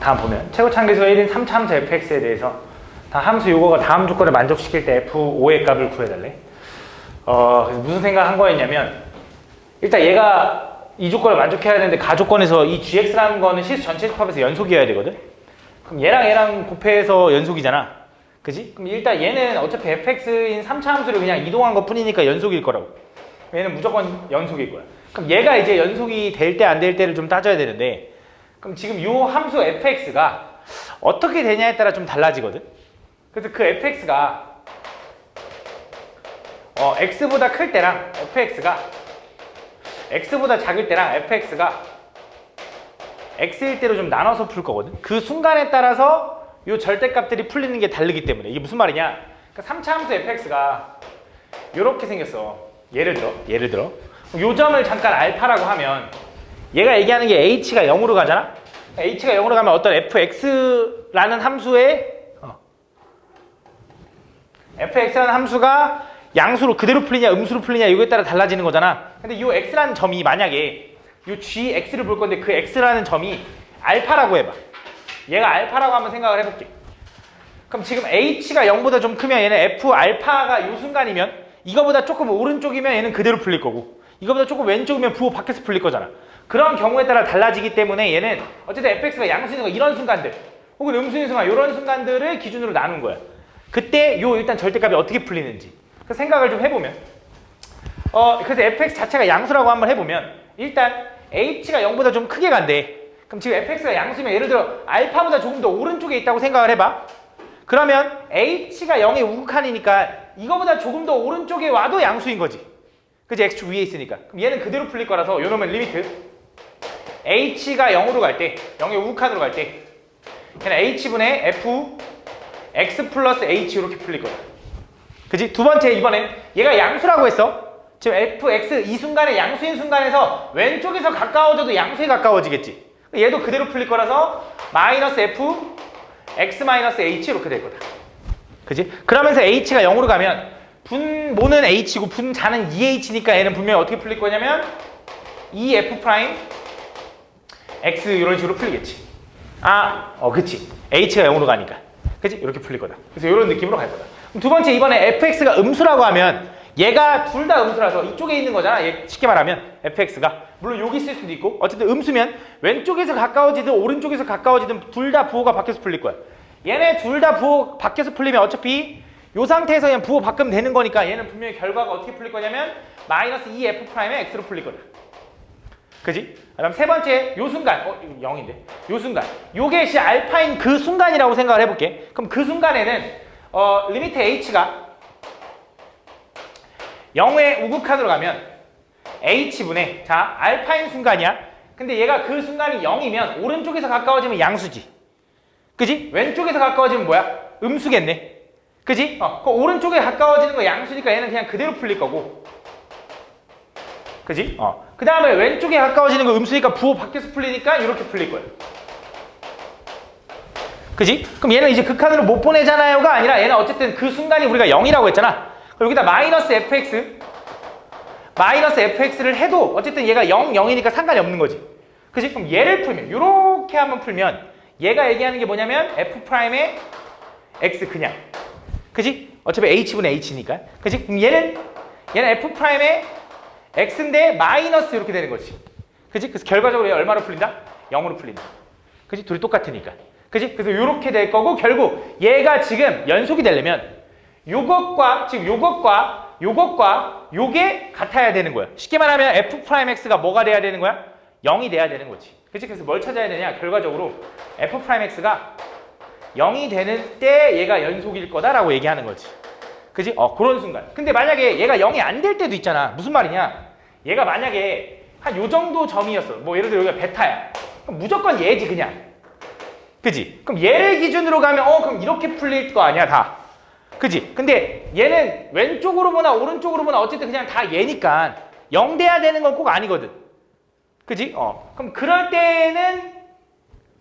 다음 보면 최고차함계수 1인 3차 함수 fx에 대해서 다 함수 요거가 다음 조건을 만족시킬 때 f5의 값을 구해달래. 그래서 무슨 생각한 거였냐면 일단 얘가 이 조건을 만족해야 되는데 가조건에서 이 gx라는 거는 실수 전체 집합에서 연속이어야 되거든. 그럼 얘랑 곱해서 연속이잖아. 그지? 그럼 일단 얘는 어차피 fx인 3차 함수를 그냥 이동한 것 뿐이니까 연속일 거라고. 얘는 무조건 연속일 거야. 그럼 얘가 이제 연속이 될 때 안 될 때를 좀 따져야 되는데 그럼 지금 이 함수 fx가 어떻게 되냐에 따라 좀 달라지거든. 그래서 그 fx가 x보다 클 때랑 fx가 x보다 작을 때랑 fx가 x일 때로 좀 나눠서 풀 거거든. 그 순간에 따라서 이 절대값들이 풀리는 게 다르기 때문에. 이게 무슨 말이냐? 그러니까 3차 함수 fx가 이렇게 생겼어. 예를 들어 요 점을 잠깐 알파라고 하면 얘가 얘기하는 게 h가 0으로 가잖아? h가 0으로 가면 어떤 fx라는 함수에 fx라는 함수가 양수로 그대로 풀리냐 음수로 풀리냐 이거에 따라 달라지는 거잖아. 근데 이 x라는 점이 만약에 이 gx를 볼 건데 그 x라는 점이 알파라고 해봐. 얘가 알파라고 한번 생각을 해볼게. 그럼 지금 h가 0보다 좀 크면 얘는 f 알파가 이 순간이면 이거보다 조금 오른쪽이면 얘는 그대로 풀릴 거고 이거보다 조금 왼쪽이면 부호 밖에서 풀릴 거잖아. 그런 경우에 따라 달라지기 때문에 얘는 어쨌든 fx가 양수인 거 이런 순간들 혹은 음수인 순간 이런 순간들을 기준으로 나눈 거야. 그때 요 일단 절대값이 어떻게 풀리는지 그 생각을 좀 해보면 그래서 fx 자체가 양수라고 한번 해보면 일단 h가 0보다 좀 크게 간대. 그럼 지금 fx가 양수면 예를 들어 알파보다 조금 더 오른쪽에 있다고 생각을 해봐. 그러면 h가 0의 우극한이니까 이거보다 조금 더 오른쪽에 와도 양수인 거지. 그치? x축 위에 있으니까. 그럼 얘는 그대로 풀릴 거라서 요놈은 리미트 h가 0으로 갈 때 0의 우극한으로 갈 때 얘는 h분의 f x 플러스 h 이렇게 풀릴 거야. 그치? 두 번째 이번엔 얘가 양수라고 했어. 지금 fx 이 순간에 양수인 순간에서 왼쪽에서 가까워져도 양수에 가까워지겠지. 얘도 그대로 풀릴 거라서 마이너스 f x 마이너스 h 이렇게 될 거다. 그치? 그러면서 h가 0으로 가면 분모는 h고 분자는 2h니까 얘는 분명히 어떻게 풀릴 거냐면 2f 프라임 x 이런 식으로 풀리겠지. 그치. h가 0으로 가니까. 그치? 이렇게 풀릴 거다. 그래서 이런 느낌으로 갈 거다. 그럼 두 번째 이번에 fx가 음수라고 하면 얘가 둘 다 음수라서 이쪽에 있는 거잖아. 얘 쉽게 말하면 fx가 물론 여기 있을 수도 있고 어쨌든 음수면 왼쪽에서 가까워지든 오른쪽에서 가까워지든 둘 다 부호가 밖에서 풀릴 거야. 얘네 둘 다 부호 밖에서 풀리면 어차피 이 상태에서 그냥 부호 바꾸면 되는 거니까 얘는 분명히 결과가 어떻게 풀릴 거냐면 마이너스 2f 프라임의 x로 풀릴 거다. 그지? 그다음 세 번째 요 순간 이거 0인데 요 순간 요게 알파인 그 순간이라고 생각을 해볼게. 그럼 그 순간에는 리미트 h가 0의 우극한으로 가면 h분의 자 알파인 순간이야. 근데 얘가 그 순간이 0이면 오른쪽에서 가까워지면 양수지. 그지? 왼쪽에서 가까워지면 뭐야? 음수겠네. 그지? 그 오른쪽에 가까워지는 거 양수니까 얘는 그냥 그대로 풀릴 거고. 그지? 그 다음에 왼쪽에 가까워지는 거 음수니까 부호 밖에서 풀리니까 이렇게 풀릴 거예요. 그지? 그럼 얘는 이제 극한으로 못 보내잖아요가 아니라 얘는 어쨌든 그 순간이 우리가 0이라고 했잖아. 그럼 여기다 마이너스 fx를 해도 어쨌든 얘가 0, 0이니까 상관이 없는 거지. 그지? 그럼 얘를 풀면 이렇게 한번 풀면 얘가 얘기하는 게 뭐냐면 f'의 x 그냥. 그지? 어차피 h분의 h니까. 그지? 그럼 얘는 f'의 x인데 마이너스 이렇게 되는 거지. 그지? 그래서 결과적으로 얘 얼마로 풀린다? 0으로 풀린다. 그지? 둘이 똑같으니까. 그지? 그래서 이렇게 될 거고 결국 얘가 지금 연속이 되려면 요것과 지금 요것과 요게 같아야 되는 거야. 쉽게 말하면 f'x가 뭐가 돼야 되는 거야? 0이 돼야 되는 거지. 그치? 그래서 뭘 찾아야 되냐? 결과적으로 f'x가 0이 되는 때 얘가 연속일 거다라고 얘기하는 거지. 그지? 그런 순간. 근데 만약에 얘가 0이 안 될 때도 있잖아. 무슨 말이냐? 얘가 만약에 한 요 정도 점이었어. 뭐 예를 들어 여기가 베타야. 그럼 무조건 얘지 그냥. 그지? 그럼 얘를 기준으로 가면 그럼 이렇게 풀릴 거 아니야 다. 그지? 근데 얘는 왼쪽으로 보나 오른쪽으로 보나 어쨌든 그냥 다 얘니까 0 돼야 되는 건 꼭 아니거든. 그지? 그럼 그럴 때는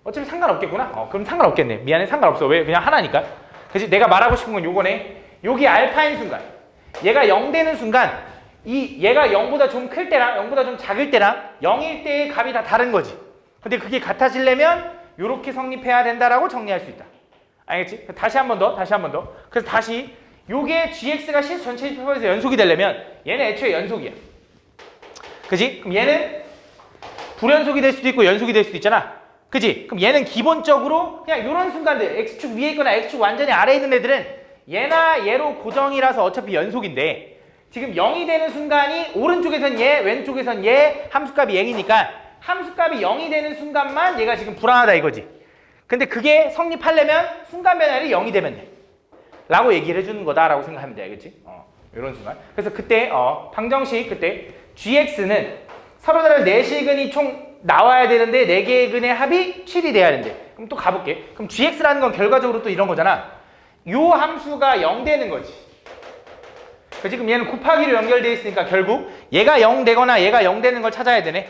어차피 상관없겠구나. 그럼 상관없겠네. 미안해, 상관없어. 왜? 그냥 하나니까. 그지? 내가 말하고 싶은 건 요거네. 여기 알파인 순간. 얘가 0 되는 순간 얘가 0보다 좀 클 때랑 0보다 좀 작을 때랑 0일 때의 값이 다 다른 거지. 근데 그게 같아지려면 이렇게 성립해야 된다라고 정리할 수 있다. 알겠지? 다시 한 번 더. 그래서 다시 요게 gx가 시 전체 집합에서 연속이 되려면 얘는 애초에 연속이야. 그지? 그럼 얘는 불연속이 될 수도 있고 연속이 될 수도 있잖아. 그지? 그럼 얘는 기본적으로 그냥 이런 순간들 x축 위에 있거나 x축 완전히 아래에 있는 애들은 얘나 얘로 고정이라서 어차피 연속인데 지금 0이 되는 순간이 오른쪽에선 얘, 왼쪽에선 얘, 함수값이 0이니까 함수값이 0이 되는 순간만 얘가 지금 불안하다 이거지. 근데 그게 성립하려면 순간 변화율이 0이 되면 돼. 라고 얘기를 해주는 거다라고 생각하면 돼. 알겠지? 이런 순간. 그래서 그때 방정식 그때 gx는 서로 다른 4시근이 총 나와야 되는데 4개의 근의 합이 7이 돼야 된대. 그럼 또 가볼게. 그럼 gx라는 건 결과적으로 또 이런 거잖아. 요 함수가 0 되는 거지. 그치? 그럼 얘는 곱하기로 연결되어 있으니까 결국 얘가 0 되거나 얘가 0 되는 걸 찾아야 되네.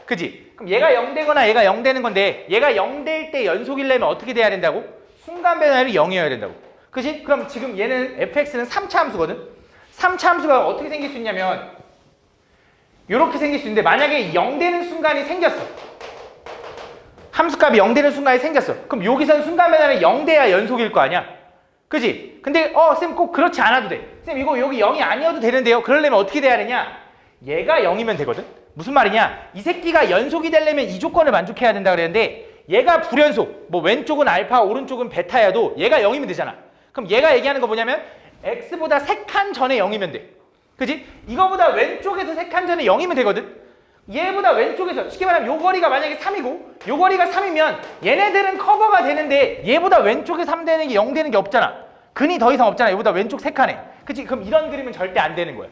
그치? 그럼 얘가 0 되거나 얘가 0 되는 건데 얘가 0 될 때 연속이려면 어떻게 돼야 된다고? 순간 변화율이 0이어야 된다고. 그치? 그럼 지금 얘는 fx는 3차 함수거든? 3차 함수가 어떻게 생길 수 있냐면 이렇게 생길 수 있는데 만약에 0 되는 순간이 생겼어. 함수값이 0 되는 순간이 생겼어. 그럼 여기서는 순간 변화율이 0 돼야 연속일 거 아니야? 그치? 근데 쌤 꼭 그렇지 않아도 돼. 쌤 이거 여기 0이 아니어도 되는데요. 그러려면 어떻게 돼야 되냐? 얘가 0이면 되거든? 무슨 말이냐? 이 새끼가 연속이 되려면 이 조건을 만족해야 된다 그랬는데 얘가 불연속, 뭐 왼쪽은 알파, 오른쪽은 베타여도 얘가 0이면 되잖아. 그럼 얘가 얘기하는 거 뭐냐면 x보다 3칸 전에 0이면 돼. 그치? 이거보다 왼쪽에서 3칸 전에 0이면 되거든? 얘보다 왼쪽에서 쉽게 말하면 요 거리가 만약에 3이고 요 거리가 3이면 얘네들은 커버가 되는데 얘보다 왼쪽에 3 되는 게 0 되는 게 없잖아. 근이 더 이상 없잖아. 얘보다 왼쪽 3칸에. 그치? 그럼 이런 그림은 절대 안 되는 거야.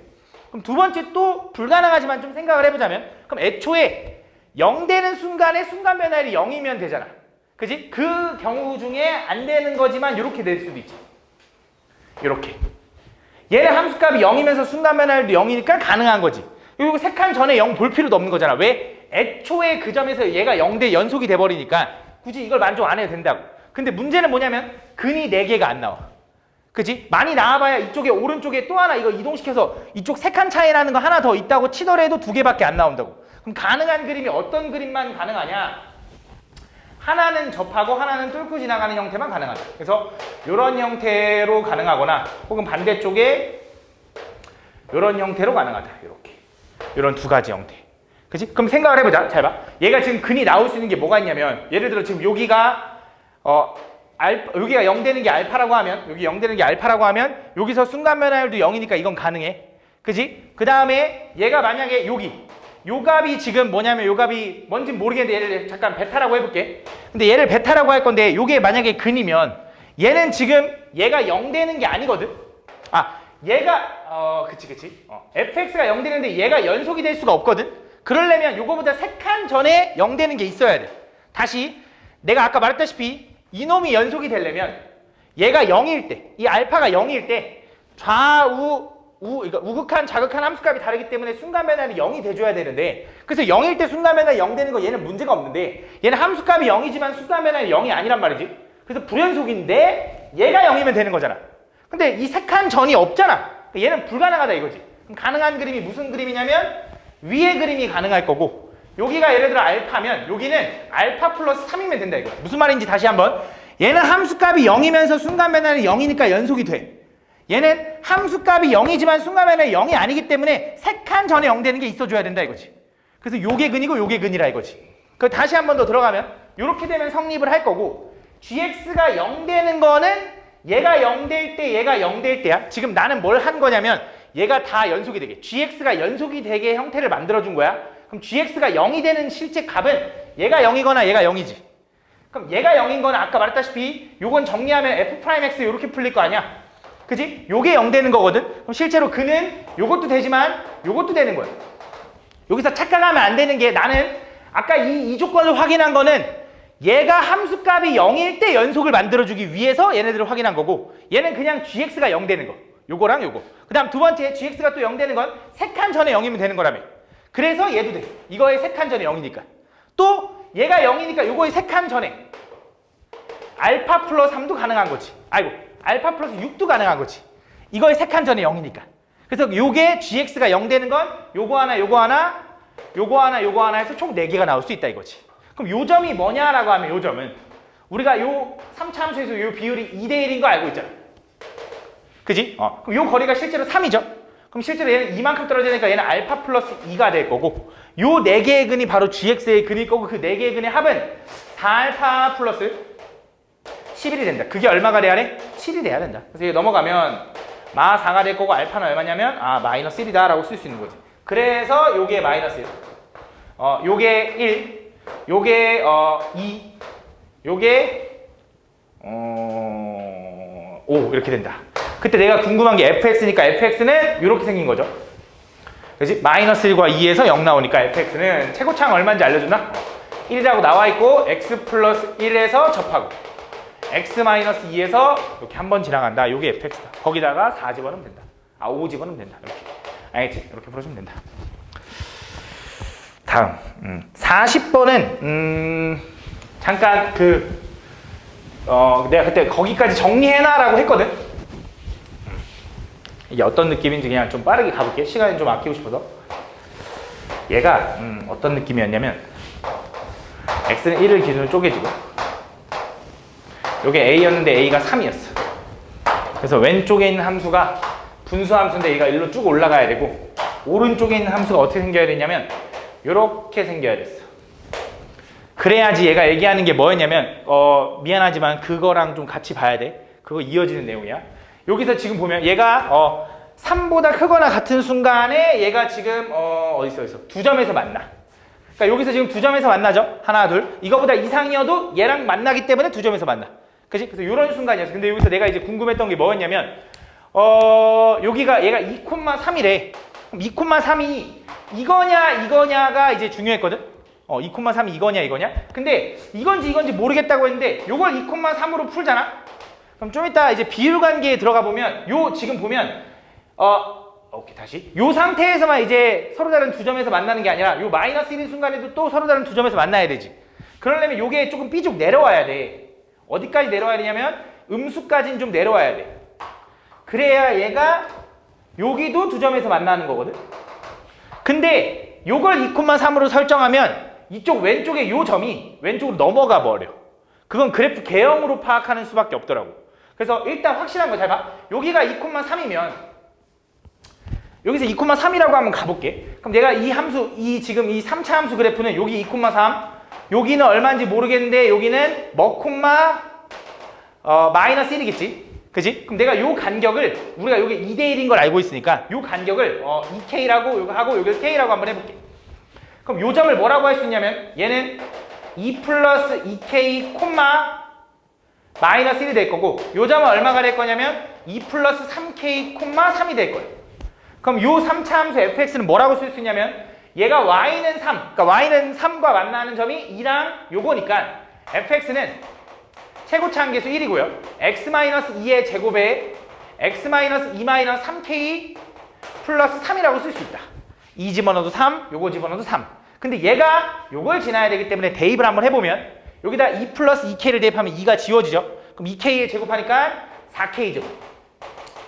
그럼 두 번째 또 불가능하지만 좀 생각을 해보자면 그럼 애초에 0 되는 순간에 순간 변화율이 0이면 되잖아. 그치? 그 경우 중에 안 되는 거지만 이렇게 될 수도 있지. 이렇게. 얘는 함수값이 0이면서 순간 변화율도 0이니까 가능한 거지. 그리고 3칸 전에 0 볼 필요도 없는 거잖아. 왜? 애초에 그 점에서 얘가 0대 연속이 돼버리니까 굳이 이걸 만족 안 해도 된다고. 근데 문제는 뭐냐면 근이 4개가 안 나와. 그치? 많이 나와봐야 이쪽에 오른쪽에 또 하나 이거 이동시켜서 이쪽 3칸 차이라는 거 하나 더 있다고 치더라도 2개밖에 안 나온다고. 그럼 가능한 그림이 어떤 그림만 가능하냐? 하나는 접하고 하나는 뚫고 지나가는 형태만 가능하다. 그래서 이런 형태로 가능하거나 혹은 반대쪽에 이런 형태로 가능하다. 이렇게. 이런 두 가지 형태. 그치? 그럼 생각을 해보자. 잘 봐. 얘가 지금 근이 나올 수 있는 게 뭐가 있냐면 예를 들어 지금 여기가 여기가 0 되는 게 알파라고 하면 여기 0 되는 게 알파라고 하면 여기서 순간 변화율도 0이니까 이건 가능해. 그치? 그 다음에 얘가 만약에 요 값이 지금 뭐냐면 요 값이 뭔지 모르겠는데 얘를 잠깐 베타라고 해볼게. 근데 얘를 베타라고 할 건데 요게 만약에 근이면 얘는 지금 얘가 0 되는 게 아니거든. 얘가 그치. fx가 0 되는데 얘가 연속이 될 수가 없거든. 그러려면 요거보다 3칸 전에 0 되는 게 있어야 돼. 다시 내가 아까 말했다시피 이놈이 연속이 되려면 얘가 0일 때, 이 알파가 0일 때 좌우 그러니까 우극한 자극한 함수값이 다르기 때문에 순간 변화율이 0이 돼줘야 되는데 그래서 0일 때 순간 변화율이 0 되는 거 얘는 문제가 없는데 얘는 함수값이 0이지만 순간 변화율이 0이 아니란 말이지. 그래서 불연속인데 얘가 0이면 되는 거잖아. 근데 이 3칸 전이 없잖아. 얘는 불가능하다 이거지. 그럼 가능한 그림이 무슨 그림이냐면 위의 그림이 가능할 거고 여기가 예를 들어 알파면 여기는 알파 플러스 3이면 된다 이거야. 무슨 말인지 다시 한번. 얘는 함수값이 0이면서 순간 변화율이 0이니까 연속이 돼. 얘는 함수값이 0이지만 순간 변화율이 0이 아니기 때문에 3칸 전에 0 되는 게 있어줘야 된다 이거지. 그래서 요게 근이고 요게 근이라 이거지. 그 다시 한 번 더 들어가면 이렇게 되면 성립을 할 거고 gx가 0 되는 거는 얘가 0 될 때 얘가 0 될 때야. 지금 나는 뭘 한 거냐면 얘가 다 연속이 되게 gx가 연속이 되게 형태를 만들어준 거야. 그럼 gx가 0이 되는 실제 값은 얘가 0이거나 얘가 0이지. 그럼 얘가 0인 건 아까 말했다시피 요건 정리하면 f'x 이렇게 풀릴 거 아니야. 그지? 요게 0 되는 거거든? 그럼 실제로 그는 요것도 되지만 요것도 되는 거야. 여기서 착각하면 안 되는 게 나는 아까 이 조건을 확인한 거는 얘가 함수값이 0일 때 연속을 만들어주기 위해서 얘네들을 확인한 거고 얘는 그냥 gx가 0 되는 거. 요거랑 요거. 그 다음 두 번째 gx가 또 0 되는 건 3칸 전에 0이면 되는 거라며. 그래서 얘도 돼. 이거의 3칸 전에 0이니까. 또 얘가 0이니까 요거의 3칸 전에 알파 플러스 3도 가능한 거지. 알파 플러스 6도 가능한 거지. 이거의 3칸 전에 0이니까. 그래서 요게 gx가 0 되는 건 요거 하나, 요거 하나, 요거 하나, 요거 하나 해서 총 4개가 나올 수 있다 이거지. 그럼 요 점이 뭐냐라고 하면 요 점은 우리가 요 3차 함수에서 요 비율이 2대 1인 거 알고 있잖아. 그지? 그럼 요 거리가 실제로 3이죠. 그럼 실제로 얘는 이만큼 떨어지니까 얘는 알파 플러스 2가 될 거고 요 4개의 근이 바로 gx의 근일 거고 그 4개의 근의 합은 4알파 플러스 11이 된다. 그게 얼마가 돼야 돼? 7이 돼야 된다. 그래서 이게 넘어가면 마 4가 될 거고 알파는 얼마냐면 마이너스 1이다 라고 쓸 수 있는 거지. 그래서 요게 마이너스 1, 요게 1, 요게 2, 요게 5 이렇게 된다. 그때 내가 궁금한 게 fx니까 fx는 이렇게 생긴 거죠. 그지? 마이너스 1과 2에서 0 나오니까 fx는 최고차항 얼마인지 알려주나? 1이라고 나와 있고 x 플러스 1에서 접하고 x 마이너스 2에서 이렇게 한 번 지나간다. 요게 fx다. 거기다가 4 집어넣으면 된다. 5 집어넣으면 된다. 이렇게. 알겠지? 이렇게 풀어주면 된다. 다음 40번은 잠깐 내가 그때 거기까지 정리해놔라고 했거든. 이게 어떤 느낌인지 그냥 좀 빠르게 가볼게. 시간을 좀 아끼고 싶어서. 얘가 어떤 느낌이었냐면 x는 1을 기준으로 쪼개지고 요게 a였는데 a가 3이었어. 그래서 왼쪽에 있는 함수가 분수 함수인데 얘가 일로 쭉 올라가야 되고 오른쪽에 있는 함수가 어떻게 생겨야 되냐면 요렇게 생겨야 됐어. 그래야지 얘가 얘기하는 게 뭐였냐면 미안하지만 그거랑 좀 같이 봐야 돼. 그거 이어지는 내용이야. 여기서 지금 보면 얘가 3보다 크거나 같은 순간에 얘가 지금 어디서 두 점에서 만나. 그러니까 여기서 지금 두 점에서 만나죠. 하나 둘. 이거보다 이상이어도 얘랑 만나기 때문에 두 점에서 만나. 그치? 그래서 이런 순간이었어. 근데 여기서 내가 이제 궁금했던 게 뭐였냐면 여기가 얘가 2,3이래. 그럼 2,3이 이거냐가 이제 중요했거든. 2,3이 이거냐. 근데 이건지 모르겠다고 했는데 요걸 2,3으로 풀잖아. 그럼 좀 이따 이제 비율 관계에 들어가 보면 지금 보면 오케이 다시 요 상태에서만 이제 서로 다른 두 점에서 만나는 게 아니라 요 마이너스 1인 순간에도 또 서로 다른 두 점에서 만나야 되지. 그러려면 요게 조금 삐죽 내려와야 돼. 어디까지 내려와야 되냐면 음수까지는 좀 내려와야 돼. 그래야 얘가 여기도 두 점에서 만나는 거거든. 근데 요걸 2,3으로 설정하면 이쪽 왼쪽에 요 점이 왼쪽으로 넘어가 버려. 그건 그래프 개형으로 파악하는 수밖에 없더라고. 그래서 일단 확실한 거 잘 봐. 여기가 2,3이면 여기서 2,3이라고 한번 가볼게. 그럼 내가 이 함수, 지금 이 3차 함수 그래프는 여기 2,3, 여기는 얼마인지 모르겠는데 여기는 마이너스 1이겠지. 그지? 그럼 내가 요 간격을 우리가 요게 2대 1인 걸 알고 있으니까 요 간격을 2k라고 요거 하고 요게 k라고 한번 해볼게. 그럼 요 점을 뭐라고 할 수 있냐면 얘는 2 플러스 2k 콤마 마이너스 1이 될 거고 요 점은 얼마가 될 거냐면 2 플러스 3k 콤마 3이 될 거예요. 그럼 요 3차 함수 fx는 뭐라고 쓸 수 있냐면 얘가 y는 3, 그러니까 y는 3과 만나는 점이 2랑 요거니까 fx는 최고차항계수 1이고요. x-2의 제곱에 x-2-3k 플러스 3이라고 쓸 수 있다. 2 집어넣어도 3, 요거 집어넣어도 3. 근데 얘가 요걸 지나야 되기 때문에 대입을 한번 해보면 여기다 2 플러스 2k를 대입하면 2가 지워지죠. 그럼 2k에 제곱하니까 4k 제곱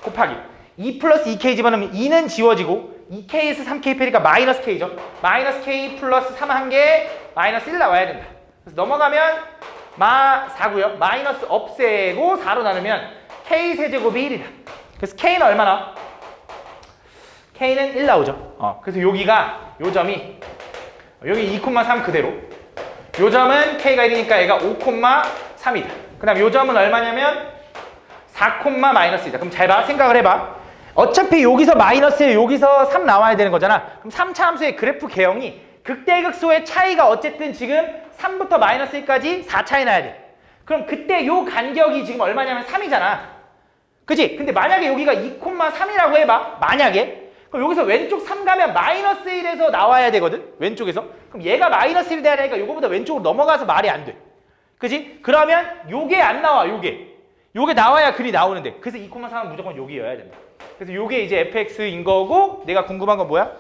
곱하기 2 플러스 2k 집어넣으면 2는 지워지고 2k에서 3k 빼니까 마이너스 k죠. 마이너스 k 플러스 3 한 개 마이너스 1 나와야 된다. 그래서 넘어가면 마 4고요. 마이너스 없애고 4로 나누면 k 세제곱이 1이다. 그래서 k는 얼마나? k는 1 나오죠. 그래서 여기가 요 점이 여기 2,3 그대로 요 점은 k가 1이니까 얘가 5,3이다. 그 다음 요 점은 얼마냐면 4, 마이너스 2다. 그럼 잘 봐. 생각을 해봐. 어차피 여기서 마이너스에 여기서 3 나와야 되는 거잖아. 그럼 3차 함수의 그래프 개형이 극대극소의 차이가 어쨌든 지금 3부터 마이너스 1까지 4차이 나야 돼. 그럼 그때 요 간격이 지금 얼마냐면 3이잖아. 그치? 근데 만약에 여기가 2,3이라고 해봐. 만약에. 그럼 여기서 왼쪽 3 가면 마이너스 1에서 나와야 되거든? 왼쪽에서. 그럼 얘가 마이너스 1 돼야 되니까 요거보다 왼쪽으로 넘어가서 말이 안 돼. 그치? 그러면 요게 안 나와, 요게 나와야 글이 나오는데. 그래서 2,3은 무조건 여기여야 된다. 그래서 요게 이제 fx인 거고, 내가 궁금한 건 뭐야?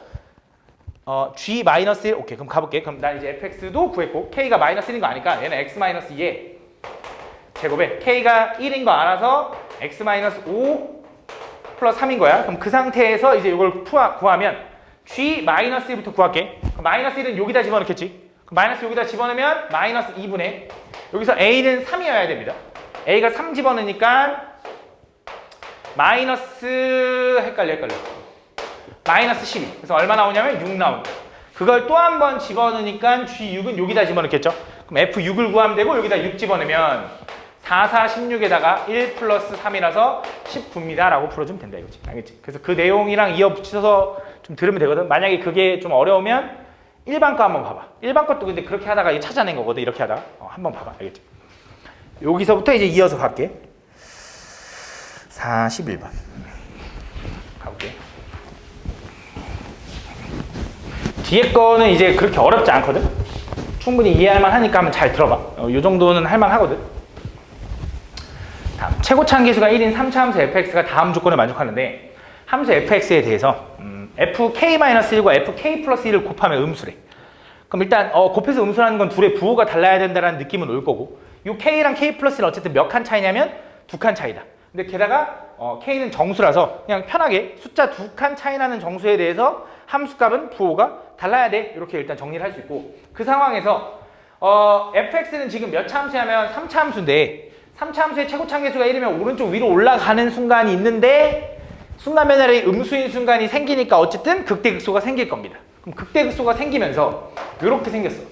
g-1, 오케이, 그럼 가볼게. 그럼 난 이제 fx도 구했고, k가 마이너스 1인 거 아니까 얘는 x-2에 제곱에 k가 1인 거 알아서 x-5 플러스 3인 거야. 그럼 그 상태에서 이제 이걸 구하면 g-1부터 구할게. 그럼 마이너스 1은 여기다 집어넣겠지. 마이너스 여기다 집어넣으면 마이너스 2분의 여기서 a는 3이어야 됩니다. a가 3 집어넣으니까 마이너스 헷갈려 마이너스 12. 그래서 얼마 나오냐면 6 나온다. 그걸 또 한 번 집어넣으니까 G6은 여기다 집어넣겠죠. 그럼 F6을 구하면 되고 여기다 6 집어넣으면 4, 4, 16에다가 1 플러스 3이라서 19입니다 라고 풀어주면 된다 이거지. 알겠지? 그래서 그 내용이랑 이어 붙여서 좀 들으면 되거든. 만약에 그게 좀 어려우면 일반 거 한번 봐봐. 일반 것도 근데 그렇게 하다가 이게 찾아낸 거거든. 이렇게 하다가 한번 봐봐. 알겠지? 여기서부터 이제 이어서 갈게. 41번 가볼게. 뒤에 거는 이제 그렇게 어렵지 않거든. 충분히 이해할 만하니까 한번 잘 들어봐. 이 정도는 할 만하거든. 다음 최고차항 계수가 1인 3차 함수 fx가 다음 조건을 만족하는데 함수 fx에 대해서 fk-1과 fk 플러스 1을 곱하면 음수래. 그럼 일단 곱해서 음수라는 건 둘의 부호가 달라야 된다는 느낌은 올 거고 이 k랑 k 플러스 1은 어쨌든 몇 칸 차이냐면 2칸 차이다. 근데 게다가 k는 정수라서 그냥 편하게 숫자 2칸 차이 나는 정수에 대해서 함수값은 부호가 달라야 돼. 이렇게 일단 정리를 할 수 있고 그 상황에서 fx는 지금 몇 차 함수냐면 3차 함수인데 3차 함수의 최고차항 계수가 1이면 오른쪽 위로 올라가는 순간이 있는데 순간 변화의 음수인 순간이 생기니까 어쨌든 극대극소가 생길 겁니다. 그럼 극대극소가 생기면서 이렇게 생겼어.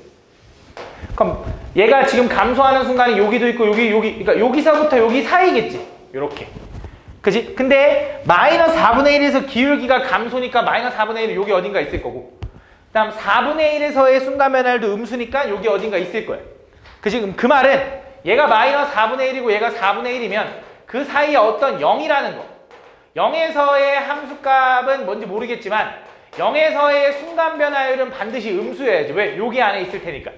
그럼 얘가 지금 감소하는 순간이 여기도 있고 여기 그러니까 여기서부터 여기 사이겠지. 이렇게. 그지? 근데 마이너스 4분의 1에서 기울기가 감소니까 마이너스 4분의 1은 여기 어딘가 있을 거고 그 다음 4분의 1에서의 순간 변화도 음수니까 여기 어딘가 있을 거예요. 그지? 그럼 그 말은 얘가 마이너스 4분의 1이고 얘가 4분의 1이면 그 사이에 어떤 0이라는 거 0에서의 함수값은 뭔지 모르겠지만 0에서의 순간 변화율은 반드시 음수여야지. 왜? 여기 안에 있을 테니까.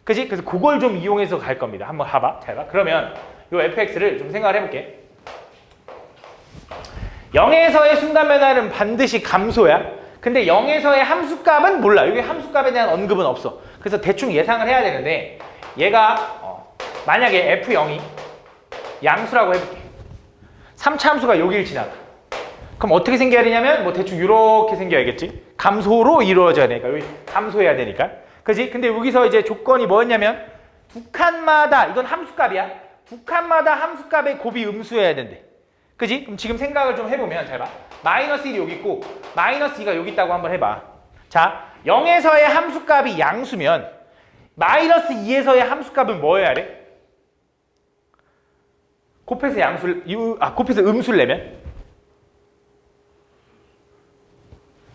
그지? 그래서 그걸 좀 이용해서 갈 겁니다. 한번 봐봐. 잘 봐. 그러면 요 fx를 좀 생각을 해볼게. 0에서의 순간 변화율은 반드시 감소야. 근데 0에서의 함수값은 몰라. 여기 함수값에 대한 언급은 없어. 그래서 대충 예상을 해야 되는데 얘가 만약에 f0이 양수라고 해볼게. 3차 함수가 여기를 지나가. 그럼 어떻게 생겨야 되냐면 뭐 대충 이렇게 생겨야겠지. 감소로 이루어져야 되니까. 여기 감소해야 되니까. 그지? 근데 여기서 이제 조건이 뭐였냐면 두 칸마다 이건 함수값이야. 두 칸마다 함수값의 곱이 음수여야 된대. 그지? 그럼 지금 생각을 좀 해보면 잘 봐. 마이너스 1이 여기 있고 마이너스 2가 여기 있다고 한번 해봐. 자, 0에서의 함수값이 양수면 마이너스 2에서의 함수값은 뭐여야 돼? 곱해서 곱해서 음수를 내면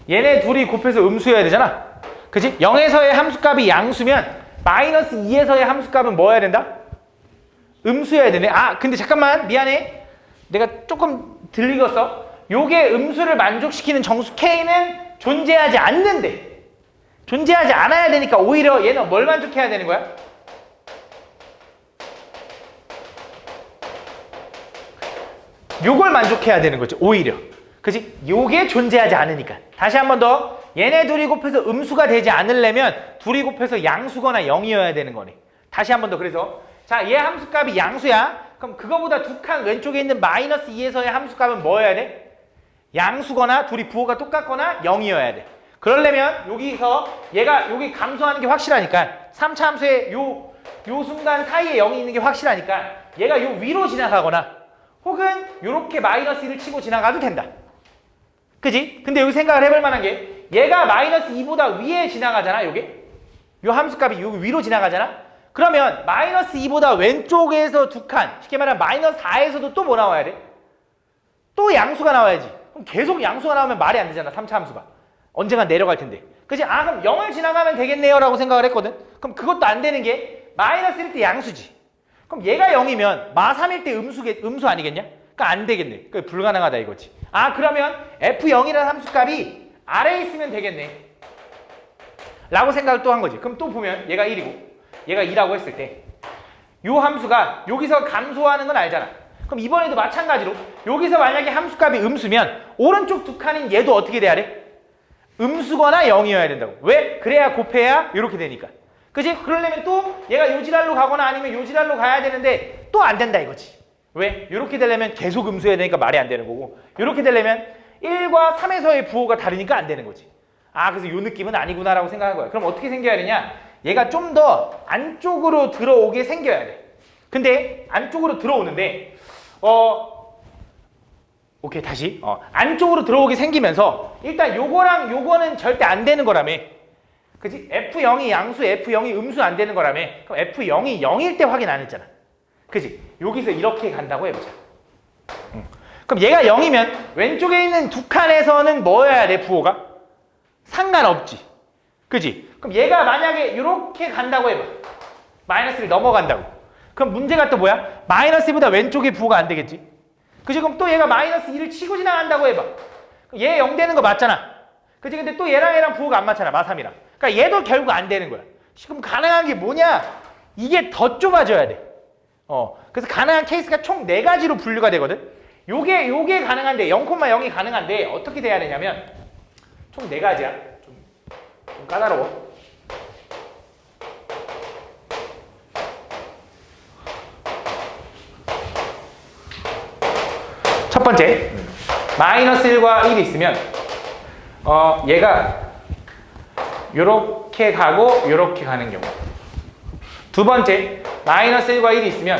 얘네 둘이 곱해서 음수여야 되잖아. 그치? 0에서의 함수값이 양수면 마이너스 2에서의 함수값은 뭐 해야 된다? 음수여야 되네. 근데 잠깐만 미안해. 내가 조금 들리겠어. 요게 음수를 만족시키는 정수 K는 존재하지 않는데 존재하지 않아야 되니까 오히려 얘는 뭘 만족해야 되는 거야? 요걸 만족해야 되는 거지 오히려. 그치? 요게 존재하지 않으니까. 다시 한 번 더. 얘네 둘이 곱해서 음수가 되지 않으려면 둘이 곱해서 양수거나 0이어야 되는 거네. 다시 한 번 더. 그래서 자, 얘 함수값이 양수야. 그럼 그거보다 두 칸 왼쪽에 있는 마이너스 2에서의 함수값은 뭐여야 돼? 양수거나 둘이 부호가 똑같거나 0이어야 돼. 그러려면 여기서 얘가 여기 감소하는 게 확실하니까 3차 함수의 요 순간 사이에 0이 있는 게 확실하니까 얘가 요 위로 지나가거나 혹은 요렇게 마이너스 1을 치고 지나가도 된다. 그지? 근데 여기 생각을 해볼 만한 게 얘가 마이너스 2보다 위에 지나가잖아. 요게 요 함수값이 여기 위로 지나가잖아. 그러면 마이너스 2보다 왼쪽에서 두 칸 쉽게 말하면 마이너스 4에서도 또 뭐 나와야 돼? 또 양수가 나와야지. 그럼 계속 양수가 나오면 말이 안 되잖아. 3차 함수가 언젠간 내려갈 텐데. 그치? 그럼 0을 지나가면 되겠네요 라고 생각을 했거든. 그럼 그것도 안 되는 게 마이너스 1일 때 양수지. 그럼 얘가 0이면 마 3일 때 음수 아니겠냐? 그러니까 안 되겠네. 그러니까 불가능하다 이거지. 그러면 f0이라는 함수값이 아래에 있으면 되겠네 라고 생각을 또 한 거지. 그럼 또 보면 얘가 1이고 얘가 2라고 했을 때 요 함수가 여기서 감소하는 건 알잖아. 그럼 이번에도 마찬가지로 여기서 만약에 함수값이 음수면 오른쪽 두 칸인 얘도 어떻게 돼야 돼? 음수거나 0이어야 된다고. 왜? 그래야 곱해야 이렇게 되니까. 그지? 그러려면 또 얘가 요 지랄로 가거나 아니면 요 지랄로 가야 되는데 또 안 된다 이거지. 왜? 이렇게 되려면 계속 음수해야 되니까 말이 안 되는 거고 이렇게 되려면 1과 3에서의 부호가 다르니까 안 되는 거지. 그래서 요 느낌은 아니구나 라고 생각한 거야. 그럼 어떻게 생겨야 되냐? 얘가 좀 더 안쪽으로 들어오게 생겨야 돼. 근데 안쪽으로 들어오는데 오케이 다시 안쪽으로 들어오게 생기면서 일단 요거랑 요거는 절대 안 되는 거라며. 그지? F0이 양수, F0이 음수 안 되는 거라며. 그럼 F0이 0일 때 확인 안 했잖아. 그지? 여기서 이렇게 간다고 해보자. 그럼 얘가 0이면 왼쪽에 있는 두 칸에서는 뭐여야 돼, 부호가? 상관없지. 그지? 그럼 얘가 만약에 이렇게 간다고 해봐. 마이너스를 넘어간다고. 그럼 문제가 또 뭐야? 마이너스보다 왼쪽에 부호가 안 되겠지? 그지? 그럼 또 얘가 마이너스 1을 치고 지나간다고 해봐. 얘 0 되는 거 맞잖아. 그지? 근데 또 얘랑 부호가 안 맞잖아, 마3이랑. 그러니까 얘도 결국 안 되는 거야. 지금 가능한 게 뭐냐? 이게 더 좁아져야 돼. 그래서 가능한 케이스가 총 4가지로 분류가 되거든. 요게 가능한데 0,0이 가능한데 어떻게 돼야 되냐면 총 4가지야. 좀 까다로워. 첫 번째, 마이너스 1과 1이 있으면 얘가 요렇게 가고 요렇게 가는 경우. 두 번째, 마이너스 1과 1이 있으면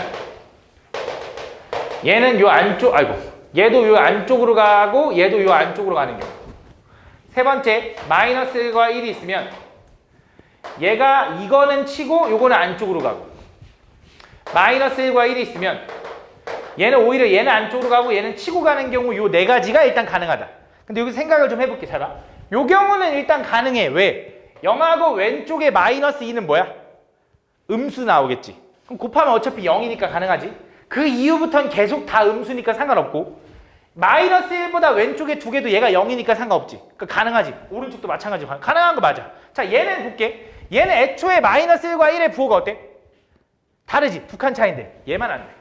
얘는 요 안쪽, 얘도 요 안쪽으로 가고 얘도 요 안쪽으로 가는 경우. 세 번째, 마이너스 1과 1이 있으면 얘가 이거는 치고 요거는 안쪽으로 가고, 마이너스 1과 1이 있으면 얘는 오히려 얘는 안쪽으로 가고 얘는 치고 가는 경우 요 4가지가 일단 가능하다. 근데 여기 생각을 좀 해볼게. 잘 봐. 요 경우는 일단 가능해. 왜? 0하고 왼쪽에 마이너스 2는 뭐야? 음수 나오겠지. 그럼 곱하면 어차피 0이니까 가능하지. 그 이후부터는 계속 다 음수니까 상관없고, 마이너스 1보다 왼쪽에 두 개도 얘가 0이니까 상관없지. 그러니까 가능하지. 오른쪽도 마찬가지로 가능한 거 맞아. 자, 얘는 볼게. 얘는 애초에 마이너스 1과 1의 부호가 어때? 다르지. 두 칸 차이인데 얘만 안 돼.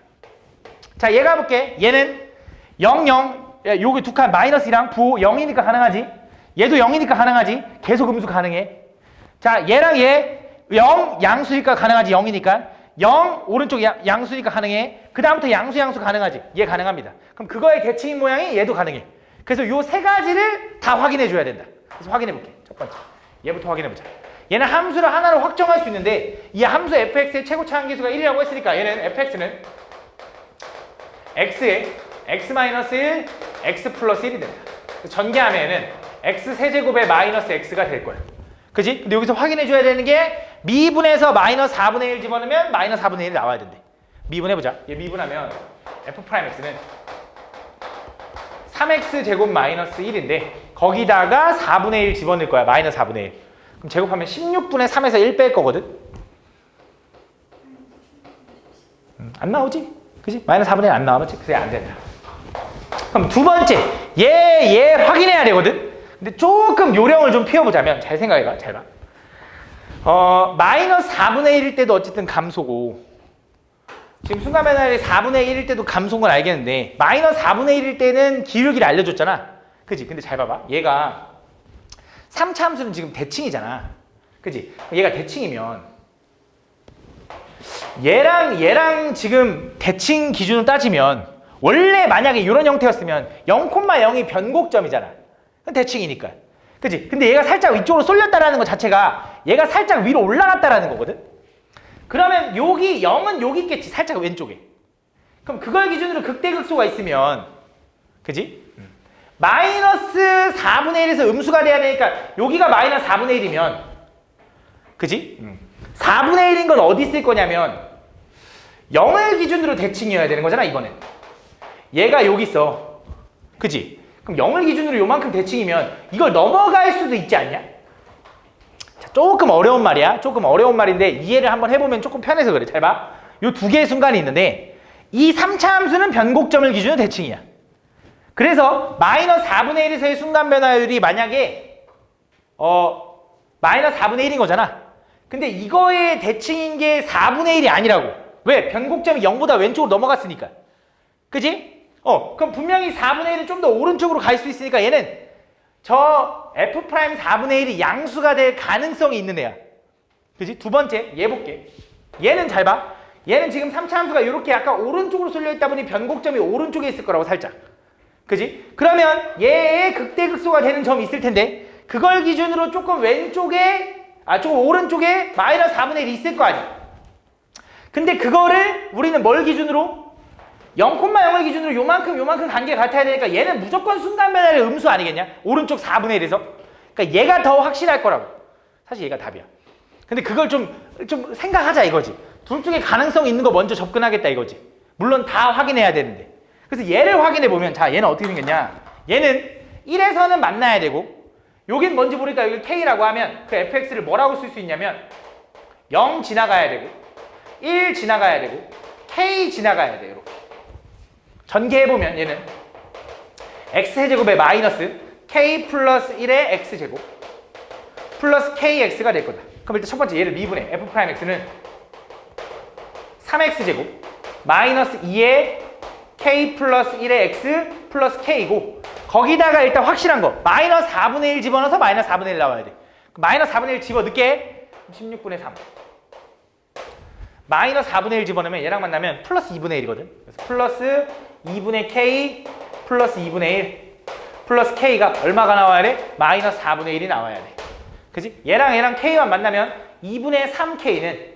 자, 얘가 볼게. 얘는 0, 0. 여기 두 칸 마이너스랑 부호 0이니까 가능하지. 얘도 0이니까 가능하지. 계속 음수 가능해. 자, 얘랑 얘 0 양수니까 가능하지. 0이니까 0 오른쪽 양수니까 가능해. 그 다음부터 양수 가능하지. 얘 가능합니다. 그럼 그거의 대칭인 모양이 얘도 가능해. 그래서 요 3가지를 다 확인해 줘야 된다. 그래서 확인해 볼게. 첫 번째, 얘부터 확인해 보자. 얘는 함수를 하나로 확정할 수 있는데 이 함수 fx의 최고차 함계수가 1이라고 했으니까 얘는 fx는 x에 x-1, x 플러스 1이 된다. 전개하면은 x 세제곱에 마이너스 x가 될 거야. 그지? 근데 여기서 확인해 줘야 되는 게 미분에서 마이너스 4분의 1 집어넣으면 마이너스 4분의 1이 나와야 된대. 미분해보자. 얘 미분하면 f'x는 3x 제곱 마이너스 1인데 거기다가 4분의 1 집어넣을 거야. 마이너스 4분의 1. 그럼 제곱하면 16분의 3에서 1 뺄 거거든. 안 나오지? 그지? 마이너스 4분의 1 안 나오면 그게 안 된다. 그럼 두 번째, 얘 확인해야 되거든. 근데 조금 요령을 좀 피워보자면, 잘 생각해봐. 잘 봐. 마이너스 4분의 1일 때도 어쨌든 감소고, 지금 순간 변화율이 4분의 1일 때도 감소인 건 알겠는데 마이너스 4분의 1일 때는 기울기를 알려줬잖아. 그지? 근데 잘 봐봐. 얘가 3차 함수는 지금 대칭이잖아. 그지? 얘가 대칭이면 얘랑 지금 대칭 기준으로 따지면 원래 만약에 이런 형태였으면 0,0이 변곡점이잖아. 대칭이니까. 그지? 근데 얘가 살짝 위쪽으로 쏠렸다라는 것 자체가 얘가 살짝 위로 올라갔다라는 거거든? 그러면 여기 0은 여기 있겠지. 살짝 왼쪽에. 그럼 그걸 기준으로 극대극소가 있으면, 그지? 마이너스 4분의 1에서 음수가 돼야 되니까 여기가 마이너스 4분의 1이면, 그지? 4분의 1인 건 어디 쓸 거냐면 0을 기준으로 대칭이어야 되는 거잖아. 이번엔 얘가 여기 있어. 그지? 그럼 0을 기준으로 요만큼 대칭이면 이걸 넘어갈 수도 있지 않냐? 자, 조금 어려운 말이야. 조금 어려운 말인데 이해를 한번 해보면 조금 편해서 그래. 잘 봐. 요 두 개의 순간이 있는데 이 3차 함수는 변곡점을 기준으로 대칭이야. 그래서 마이너스 4분의 1에서의 순간 변화율이 만약에 마이너스 4분의 1인 거잖아. 근데 이거의 대칭인 게 4분의 1이 아니라고. 왜? 변곡점이 0보다 왼쪽으로 넘어갔으니까. 그지? 그럼 분명히 4분의 1은 좀 더 오른쪽으로 갈 수 있으니까 얘는 저 f' 4분의 1이 양수가 될 가능성이 있는 애야. 그지? 두 번째, 얘 볼게. 얘는 잘 봐. 얘는 지금 3차 함수가 이렇게 약간 오른쪽으로 쏠려 있다 보니 변곡점이 오른쪽에 있을 거라고 살짝. 그지? 그러면 얘의 극대극소가 되는 점이 있을 텐데 그걸 기준으로 조금 왼쪽에 조금 오른쪽에 마이너스 4분의 1이 있을 거 아니야. 근데 그거를 우리는 뭘 기준으로? 0,0을 기준으로 요만큼 관계가 같아야 되니까 얘는 무조건 순간 변화의 음수 아니겠냐? 오른쪽 4분의 1에서. 그러니까 얘가 더 확실할 거라고. 사실 얘가 답이야. 근데 그걸 좀 생각하자 이거지. 둘 중에 가능성 있는 거 먼저 접근하겠다 이거지. 물론 다 확인해야 되는데. 그래서 얘를 확인해 보면 자 얘는 어떻게 생겼냐? 얘는 1에서는 만나야 되고 여긴 뭔지 모르니까 여기 K라고 하면 그 fx를 뭐라고 쓸 수 있냐면 0 지나가야 되고 1 지나가야 되고 K 지나가야 돼요. 이렇게. 전개해보면 얘는 x제곱에 마이너스 k 플러스 1의 x제곱 플러스 kx가 될 거다. 그럼 일단 첫 번째 얘를 미분해. f'x는 3x제곱 마이너스 2의 k 플러스 1의 x 플러스 k이고 거기다가 일단 확실한 거 마이너스 4분의 1 집어넣어서 마이너스 4분의 1 나와야 돼. 마이너스 4분의 1 집어넣게 16분의 3 마이너스 4분의 1 집어넣으면 얘랑 만나면 플러스 2분의 1이거든. 그래서 플러스 2분의 k 플러스 2분의 1 플러스 k가 얼마가 나와야 돼? 마이너스 4분의 1이 나와야 돼. 그치? 얘랑 k만 만나면 2분의 3k는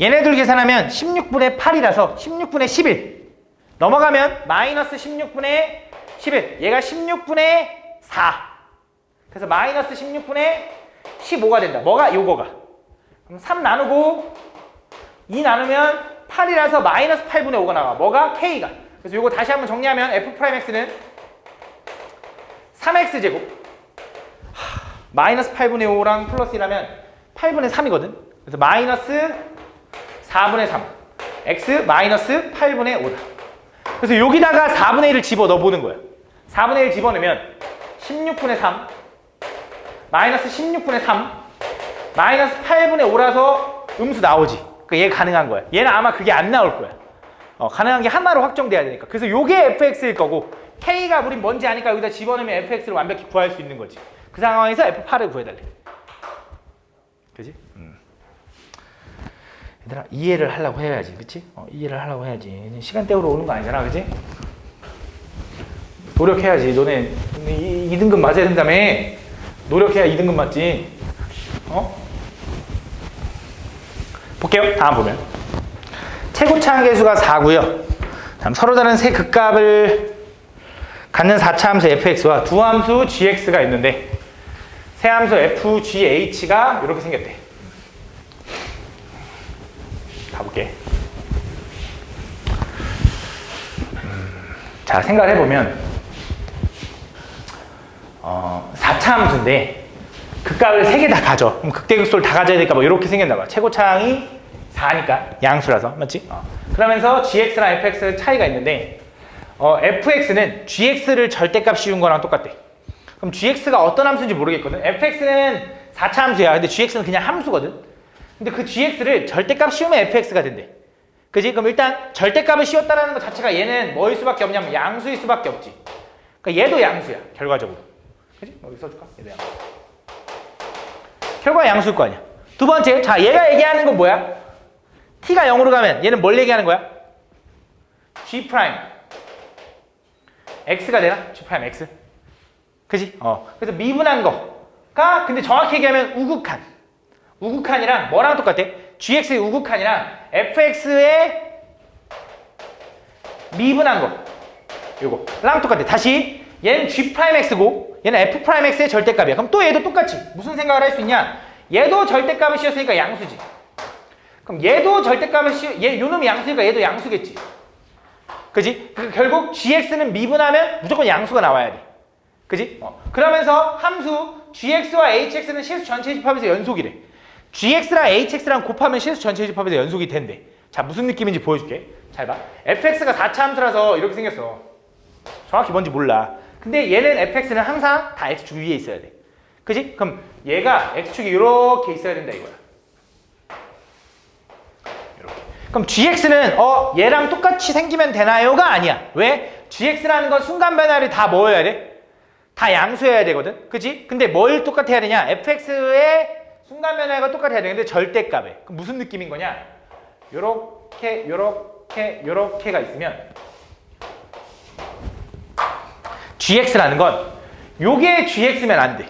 얘네들 계산하면 16분의 8이라서 16분의 11 넘어가면 마이너스 16분의 11 얘가 16분의 4 그래서 마이너스 16분의 15가 된다. 뭐가? 요거가. 그럼 3 나누고 2 나누면 8이라서 마이너스 8분의 5가 나와. 뭐가? K가. 그래서 요거 다시 한번 정리하면 F'X는 3X제곱 마이너스 8분의 5랑 플러스 1하면 8분의 3이거든. 그래서 마이너스 4분의 3 X 마이너스 8분의 5다. 그래서 여기다가 4분의 1을 집어 넣어보는 거야. 4분의 1 집어넣으면 16분의 3 마이너스 16분의 3 마이너스 8분의 5라서 음수 나오지. 그러니까 얘가 가능한 거야. 얘는 아마 그게 안 나올 거야. 가능한 게 하나로 확정돼야 되니까. 그래서 요게 fx일 거고 k가 우린 뭔지 아니까 여기다 집어넣으면 fx를 완벽히 구할 수 있는 거지. 그 상황에서 f8을 구해달래. 그지? 얘들아 이해를 하려고 해야지. 그치? 이해를 하려고 해야지. 시간 때우러 오는 거 아니잖아. 그치? 노력해야지. 너네 2등급 맞아야 된다며. 노력해야 2등급 맞지. 볼게요. 다음 보면 최고차항 계수가 4고요. 다음 서로 다른 세 극값을 갖는 4차 함수 fx와 두 함수 gx가 있는데 세 함수 fgh가 이렇게 생겼대. 가볼게. 자, 생각을 해보면 4차 함수인데 극값을 3개 다 가져. 그럼 극대극소를 다 가져야 되니까 뭐 이렇게 생겼나 봐. 최고차항이 4니까 양수라서 맞지? 그러면서 gx랑 fx 차이가 있는데 fx는 gx를 절대값 씌운 거랑 똑같대. 그럼 gx가 어떤 함수인지 모르겠거든. fx는 4차 함수야. 근데 gx는 그냥 함수거든. 근데 그 gx를 절대값 씌우면 fx가 된대. 그지? 그럼 일단 절대값을 씌웠다는 것 자체가 얘는 뭐일 수밖에 없냐면 양수일 수밖에 없지. 그러니까 얘도 양수야. 결과적으로. 그지? 여기 써줄까? 얘도 양수. 결과 양수일 거 아니야. 두 번째, 자 얘가 얘기하는 건 뭐야? t가 0으로 가면 얘는 뭘 얘기하는 거야? g 프라임 x가 되나? g 프라임 x. 그지? 그래서 미분한 거가 근데 정확히 얘기하면 우극한. 우극한이랑 뭐랑 똑같아? gx의 우극한이랑 fx의 미분한 거 요거랑 똑같아. 다시 얘는 g 프라임 x고 얘는 f 프라임 x의 절대값이야. 그럼 또 얘도 똑같이 무슨 생각을 할 수 있냐? 얘도 절대값을 씌웠으니까 양수지. 그럼 얘도 절대값을 얘 요놈이 양수니까 얘도 양수겠지. 그지? 결국 gx는 미분하면 무조건 양수가 나와야 돼. 그지? 그러면서 함수 gx와 hx는 실수 전체 집합에서 연속이래. gx랑 hx랑 곱하면 실수 전체 집합에서 연속이 된대. 자, 무슨 느낌인지 보여줄게. 잘 봐. fx가 4차 함수라서 이렇게 생겼어. 정확히 뭔지 몰라. 근데 얘는 fx는 항상 다 x축 위에 있어야 돼. 그지? 그럼 얘가 x축이 이렇게 있어야 된다 이거야. 이렇게. 그럼 gx는 얘랑 똑같이 생기면 되나요가 아니야. 왜? gx라는 건 순간 변화를 다 뭐여야 돼? 다 양수해야 되거든. 그지? 근데 뭘 똑같아야 되냐? fx의 순간 변화가 똑같아야 돼. 근데 절대값에. 그럼 무슨 느낌인 거냐? 요렇게가 있으면 gx라는 건 요게 gx면 안 돼.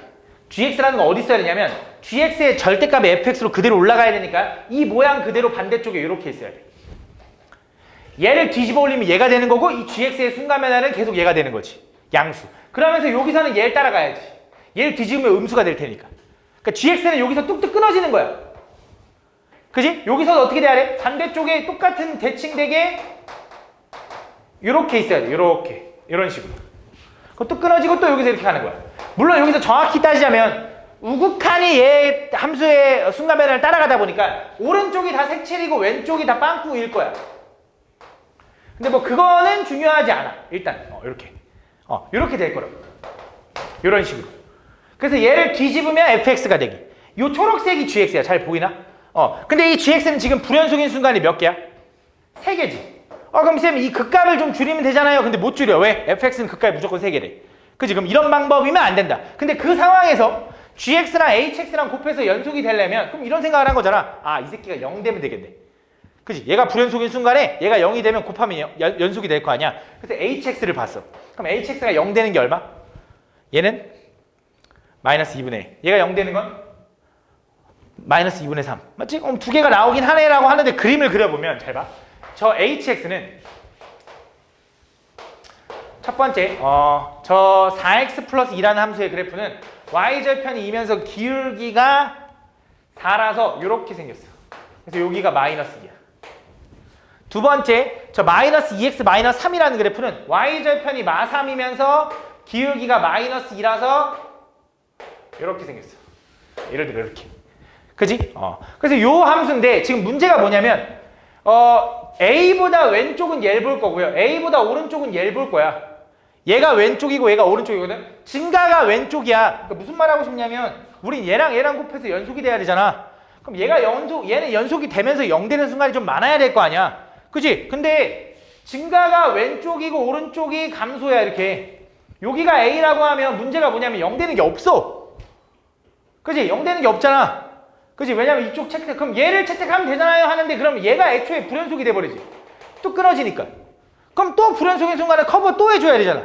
gx라는 건 어디 써야 되냐면 gx의 절대값이 fx로 그대로 올라가야 되니까 이 모양 그대로 반대쪽에 이렇게 있어야 돼. 얘를 뒤집어 올리면 얘가 되는 거고 이 gx의 순간변화는 계속 얘가 되는 거지. 양수. 그러면서 여기서는 얘를 따라가야지. 얘를 뒤집으면 음수가 될 테니까. 그러니까 gx는 여기서 뚝뚝 끊어지는 거야. 그지? 여기서 어떻게 돼야 돼? 반대쪽에 똑같은 대칭되게 이렇게 있어야 돼. 이렇게. 이런 식으로. 그것도 끊어지고 또 여기서 이렇게 가는 거야. 물론 여기서 정확히 따지자면 우극한이 얘 함수의 순간변화를 따라가다 보니까 오른쪽이 다 색칠이고 왼쪽이 다 빵꾸일 거야. 근데 뭐 그거는 중요하지 않아. 일단 이렇게 될 거라고. 이런 식으로. 그래서 얘를 뒤집으면 fx가 되기. 요 초록색이 gx야. 잘 보이나? 근데 이 gx는 지금 불연속인 순간이 몇 개야? 3개지. 그럼 쌤 이 극값을 좀 줄이면 되잖아요. 근데 못 줄여. 왜? fx는 극값이 무조건 3개래. 그치? 그럼 이런 방법이면 안 된다. 근데 그 상황에서 gx랑 hx랑 곱해서 연속이 되려면 그럼 이런 생각을 한 거잖아. 이 새끼가 0 되면 되겠네. 그치? 얘가 불연속인 순간에 얘가 0이 되면 곱하면 연속이 될 거 아니야. 그래서 hx를 봤어. 그럼 hx가 0 되는 게 얼마? 얘는 마이너스 2분의 1. 얘가 0 되는 건 마이너스 2분의 3. 맞지? 두 개가 나오긴 하네라고 하는데 그림을 그려보면 잘 봐. 저 hx는 첫 번째 저 4x 플러스 2라는 함수의 그래프는 y절편이 2면서 기울기가 4라서 이렇게 생겼어. 그래서 여기가 마이너스 2야. 두 번째 저 마이너스 2x 마이너스 3이라는 그래프는 y절편이 마3이면서 기울기가 마이너스 2라서 이렇게 생겼어. 예를 들어 이렇게. 그지? 그래서 요 함수인데 지금 문제가 뭐냐면 A보다 왼쪽은 얘를 볼 거고요. A보다 오른쪽은 얘를 볼 거야. 얘가 왼쪽이고 얘가 오른쪽이거든. 증가가 왼쪽이야. 그러니까 무슨 말 하고 싶냐면 우린 얘랑 곱해서 연속이 돼야 되잖아. 그럼 얘는 연속이 되면서 0 되는 순간이 좀 많아야 될 거 아니야. 그지? 근데 증가가 왼쪽이고 오른쪽이 감소야 이렇게. 여기가 A라고 하면 문제가 뭐냐면 0 되는 게 없어. 그지? 0 되는 게 없잖아. 그지? 왜냐면 이쪽 채택, 그럼 얘를 채택하면 되잖아요 하는데 그럼 얘가 애초에 불연속이 돼버리지. 또 끊어지니까. 그럼 또 불연속인 순간에 커버 또 해줘야 되잖아.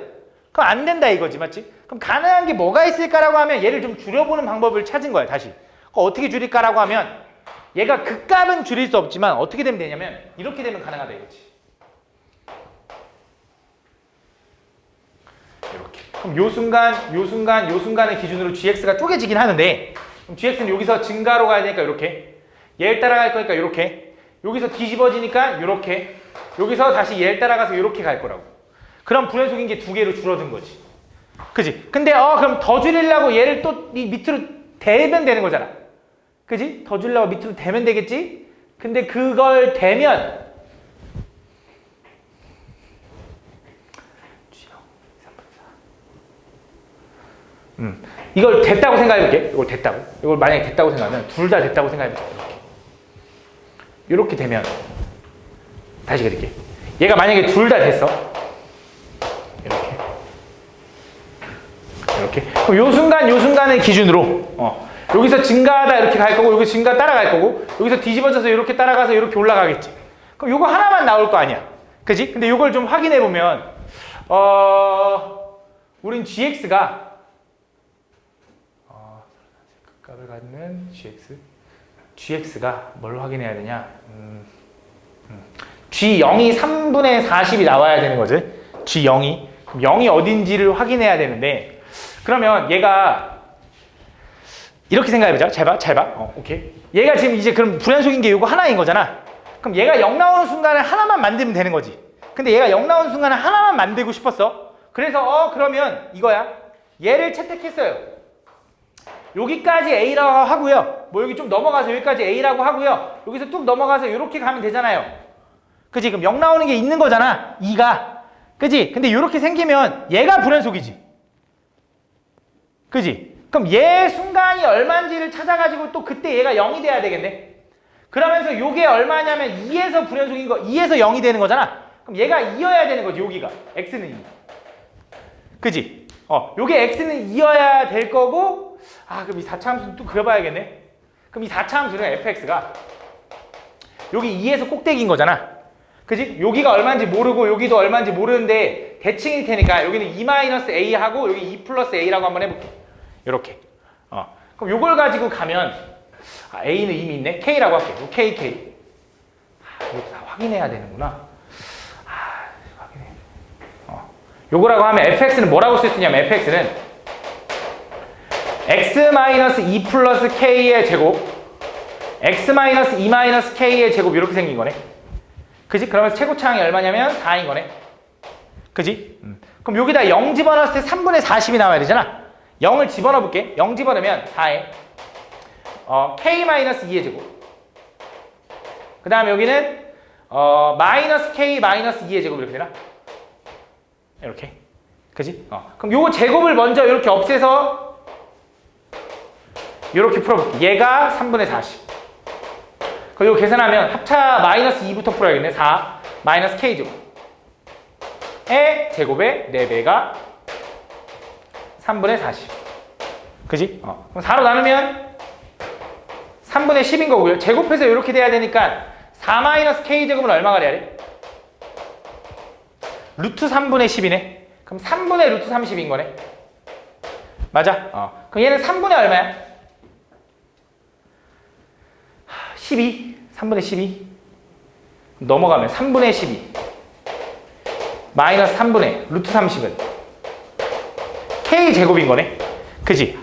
그럼 안 된다 이거지. 맞지? 그럼 가능한 게 뭐가 있을까라고 하면 얘를 좀 줄여보는 방법을 찾은 거야 다시. 어떻게 줄일까라고 하면 얘가 극값은 줄일 수 없지만 어떻게 되면 되냐면 이렇게 되면 가능하다 이거지. 이렇게. 그럼 요 순간을 기준으로 gx가 쪼개지긴 하는데 그럼 gx는 여기서 증가로 가야 되니까 이렇게. 얘를 따라갈 거니까 이렇게. 여기서 뒤집어지니까 이렇게. 여기서 다시 얘를 따라가서 이렇게 갈 거라고. 그럼 불연속인 게 2개로 줄어든 거지. 그지? 근데 그럼 더 줄이려고 얘를 또 이 밑으로 대면 되는 거잖아. 그지? 더 줄이려고 밑으로 대면 되겠지? 근데 그걸 대면 이걸 됐다고 생각해볼게. 이걸 됐다고. 이걸 만약에 됐다고 생각하면 둘 다 됐다고 생각해볼게. 이렇게 되면 다시 그릴게. 얘가 만약에 둘 다 됐어. 이렇게. 그럼 요 순간을 기준으로 여기서 증가하다 이렇게 갈 거고 여기 증가 따라갈 거고 여기서 뒤집어져서 이렇게 따라가서 이렇게 올라가겠지. 그럼 요거 하나만 나올 거 아니야. 그지? 근데 요걸 좀 확인해 보면 우린 gx가 값을 갖는 gx가 뭘 확인해야 되냐? g0이 3분의 40이 나와야 되는 거지. g0이. 그럼 0이 어딘지를 확인해야 되는데 그러면 얘가 이렇게 생각해보자. 잘 봐. 오케이. 얘가 지금 이제 그럼 불연속인 게 이거 하나인 거잖아. 그럼 얘가 0 나오는 순간에 하나만 만들면 되는 거지. 근데 얘가 0 나오는 순간에 하나만 만들고 싶었어. 그래서 그러면 이거야. 얘를 채택했어요. 여기까지 A라고 하고요. 뭐 여기 좀 넘어가서 여기까지 A라고 하고요. 여기서 뚝 넘어가서 이렇게 가면 되잖아요. 그지? 그럼 0 나오는 게 있는 거잖아. 2가. 그지? 근데 이렇게 생기면 얘가 불연속이지. 그지? 그럼 얘 순간이 얼마인지를 찾아가지고 또 그때 얘가 0이 돼야 되겠네. 그러면서 요게 얼마냐면 2에서 불연속인 거 2에서 0이 되는 거잖아. 그럼 얘가 2여야 되는 거지. 여기가 x는 2. 그지? 요게 x는 2여야 될 거고 그럼 이 4차 함수는 또 그려봐야겠네. 그럼 이 4차 함수는 fx가 여기 2에서 꼭대기인 거잖아. 그지? 여기가 얼마인지 모르고 여기도 얼마인지 모르는데 대칭일 테니까 여기는 2-a 하고 여기 2 플러스 a라고 한번 해볼게. 이렇게. 그럼 요걸 가지고 가면 A는 이미 있네. K라고 할게. 요 K, K. 이거 다 확인해야 되는구나. 확인해. 요거라고 하면 fx는 뭐라고 쓸 수 있냐면 fx는 x-2 플러스 k의 제곱 x-2 k의 제곱 이렇게 생긴 거네. 그지? 그러면 최고차항이 얼마냐면 4인 거네. 그지? 그럼 여기다 0 집어넣었을 때 3분의 40이 나와야 되잖아. 0을 집어넣어 볼게. 0 집어넣으면 4에 k-2의 제곱. 그 다음에 여기는 마이너스 k 마이너스 2의 제곱 이렇게 되나? 이렇게. 그지? 그럼 요거 제곱을 먼저 이렇게 없애서 이렇게 풀어볼게. 얘가 3분의 40. 그럼 이거 계산하면 합차 마이너스 2부터 풀어야겠네. 4 마이너스 k 제곱. 의 제곱의 4배가 3분의 40. 그지? 그럼 4로 나누면 3분의 10인 거고요. 제곱해서 이렇게 돼야 되니까 4 마이너스 k 제곱은 얼마가 돼야 돼? 루트 3분의 10이네. 그럼 3분의 루트 30인 거네. 맞아? 그럼 얘는 3분의 얼마야? 12. 3분의 12. 넘어가면 3분의 12. 마이너스 3분의 루트 30은 k 제곱인 거네. 그지?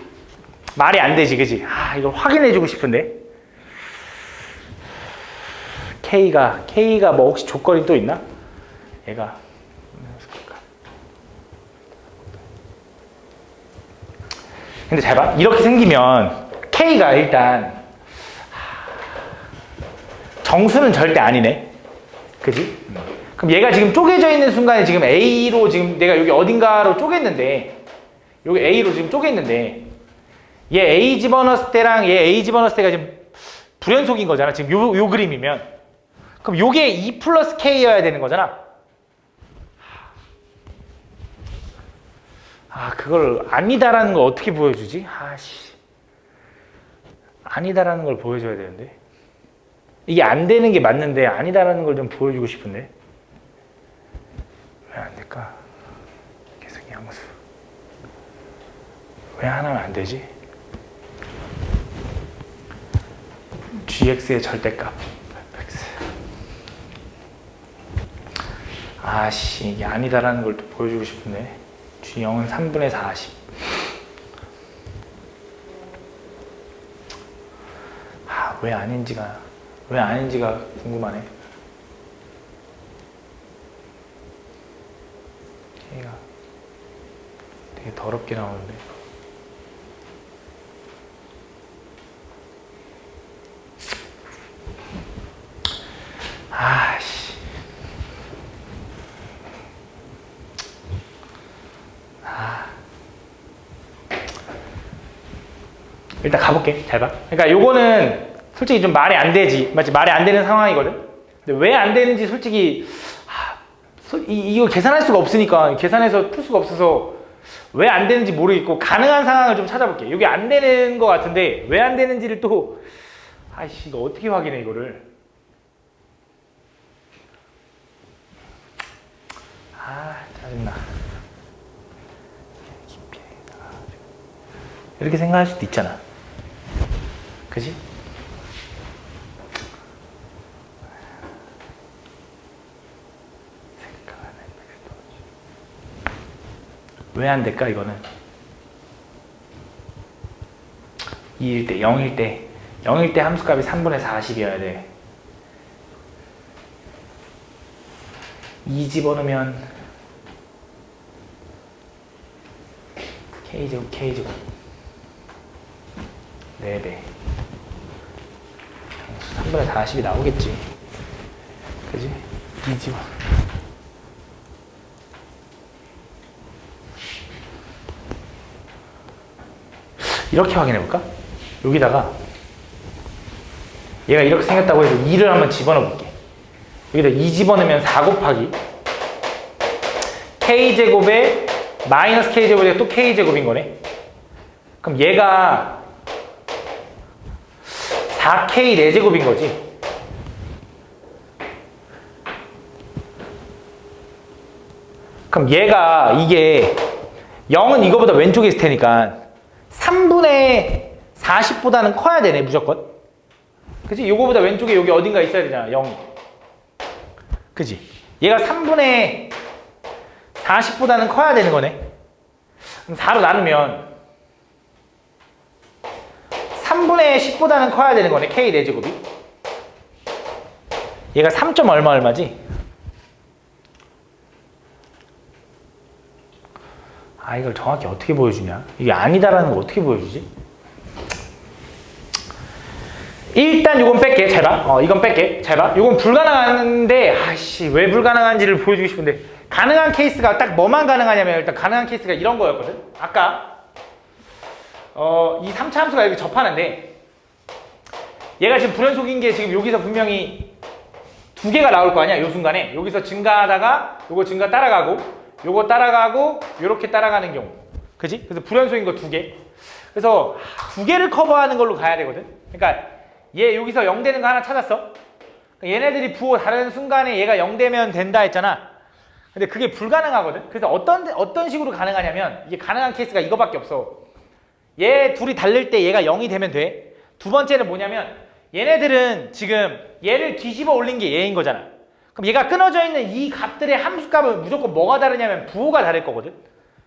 말이 안 되지, 그지? 이걸 확인해주고 싶은데. K가 뭐 혹시 조건이 또 있나? 얘가 근데 잘 봐. 이렇게 생기면 K가 일단 정수는 절대 아니네. 그지? 그럼 얘가 지금 쪼개져 있는 순간에 지금 A로 지금 내가 여기 어딘가로 쪼갰는데 여기 A로 지금 쪼갰는데 얘 A 집어넣었을 때랑 얘 A 집어넣었을 때가 지금 불연속인 거잖아. 지금 요 그림이면. 그럼 요게 2 플러스 K여야 되는 거잖아. 그걸 아니다라는 걸 어떻게 보여주지? 아니다라는 걸 보여줘야 되는데. 이게 안 되는 게 맞는데 아니다라는 걸 좀 보여주고 싶은데. 왜 안 될까? 계속 양수. 왜 하나는 안 되지? gx의 절대값. 이게 아니다라는 걸 또 보여주고 싶은데. G0은 3분의 40. 왜 아닌지가 궁금하네. 얘가 되게 더럽게 나오는데. 일단 가볼게. 잘 봐. 그러니까 요거는 솔직히 좀 말이 안 되지. 맞지? 말이 안 되는 상황이거든. 근데 왜 안 되는지 솔직히 이거 계산할 수가 없으니까 계산해서 풀 수가 없어서 왜 안 되는지 모르겠고 가능한 상황을 좀 찾아볼게. 이게 안 되는 것 같은데 왜 안 되는지를 또 이거 어떻게 확인해 이거를. 짜증나. 이렇게 생각할 수도 있잖아. 그지? 왜 안 될까 이거는? 2일 때, 0일 때 함수값이 3분의 40이어야 돼. 2 집어넣으면 K제곱 4배 3분의 40이 나오겠지. 그지? 2 집어 이렇게 확인해볼까? 여기다가 얘가 이렇게 생겼다고 해서 2를 한번 집어넣어볼게. 여기다 2 집어넣으면 4 곱하기 K제곱에 마이너스 K제곱에 또 K제곱인 거네. 그럼 얘가 4K 4제곱인 거지. 그럼 얘가 이게 0은 이거보다 왼쪽에 있을 테니까 3분의 40보다는 커야 되네 무조건. 그치? 요거보다 왼쪽에 여기 어딘가 있어야 되잖아 0이. 그치? 얘가 3분의 40보다는 커야 되는 거네. 그럼 4로 나누면 3분의 10보다는 커야 되는 거네 K 4제곱이. 얘가 3. 얼마지? 아 이걸 정확히 어떻게 보여주냐? 이게 아니다라는 거 어떻게 보여주지? 일단 이건 뺄게. 잘 봐. 이건 뺄게. 잘 봐. 이건 불가능한데 아씨 왜 불가능한지를 보여주고 싶은데 가능한 케이스가 딱 뭐만 가능하냐면 일단 가능한 케이스가 이런 거였거든. 아까 이 3차 함수가 이렇게 접하는데 얘가 지금 불연속인 게 지금 여기서 분명히 2개가 나올 거 아니야 요 순간에. 여기서 증가하다가 요거 증가 따라가고 요거 따라가고 요렇게 따라가는 경우. 그지? 그래서 불연속인 거 2개. 그래서 2개를 커버하는 걸로 가야 되거든. 그러니까 얘 여기서 0 되는 거 하나 찾았어. 얘네들이 부호 다른 순간에 얘가 0 되면 된다 했잖아. 근데 그게 불가능하거든. 그래서 어떤 식으로 가능하냐면 이게 가능한 케이스가 이거밖에 없어. 얘 둘이 달릴 때 얘가 0이 되면 돼. 두 번째는 뭐냐면 얘네들은 지금 얘를 뒤집어 올린 게 얘인 거잖아. 그럼 얘가 끊어져 있는 이 값들의 함수값은 무조건 뭐가 다르냐면 부호가 다를 거거든.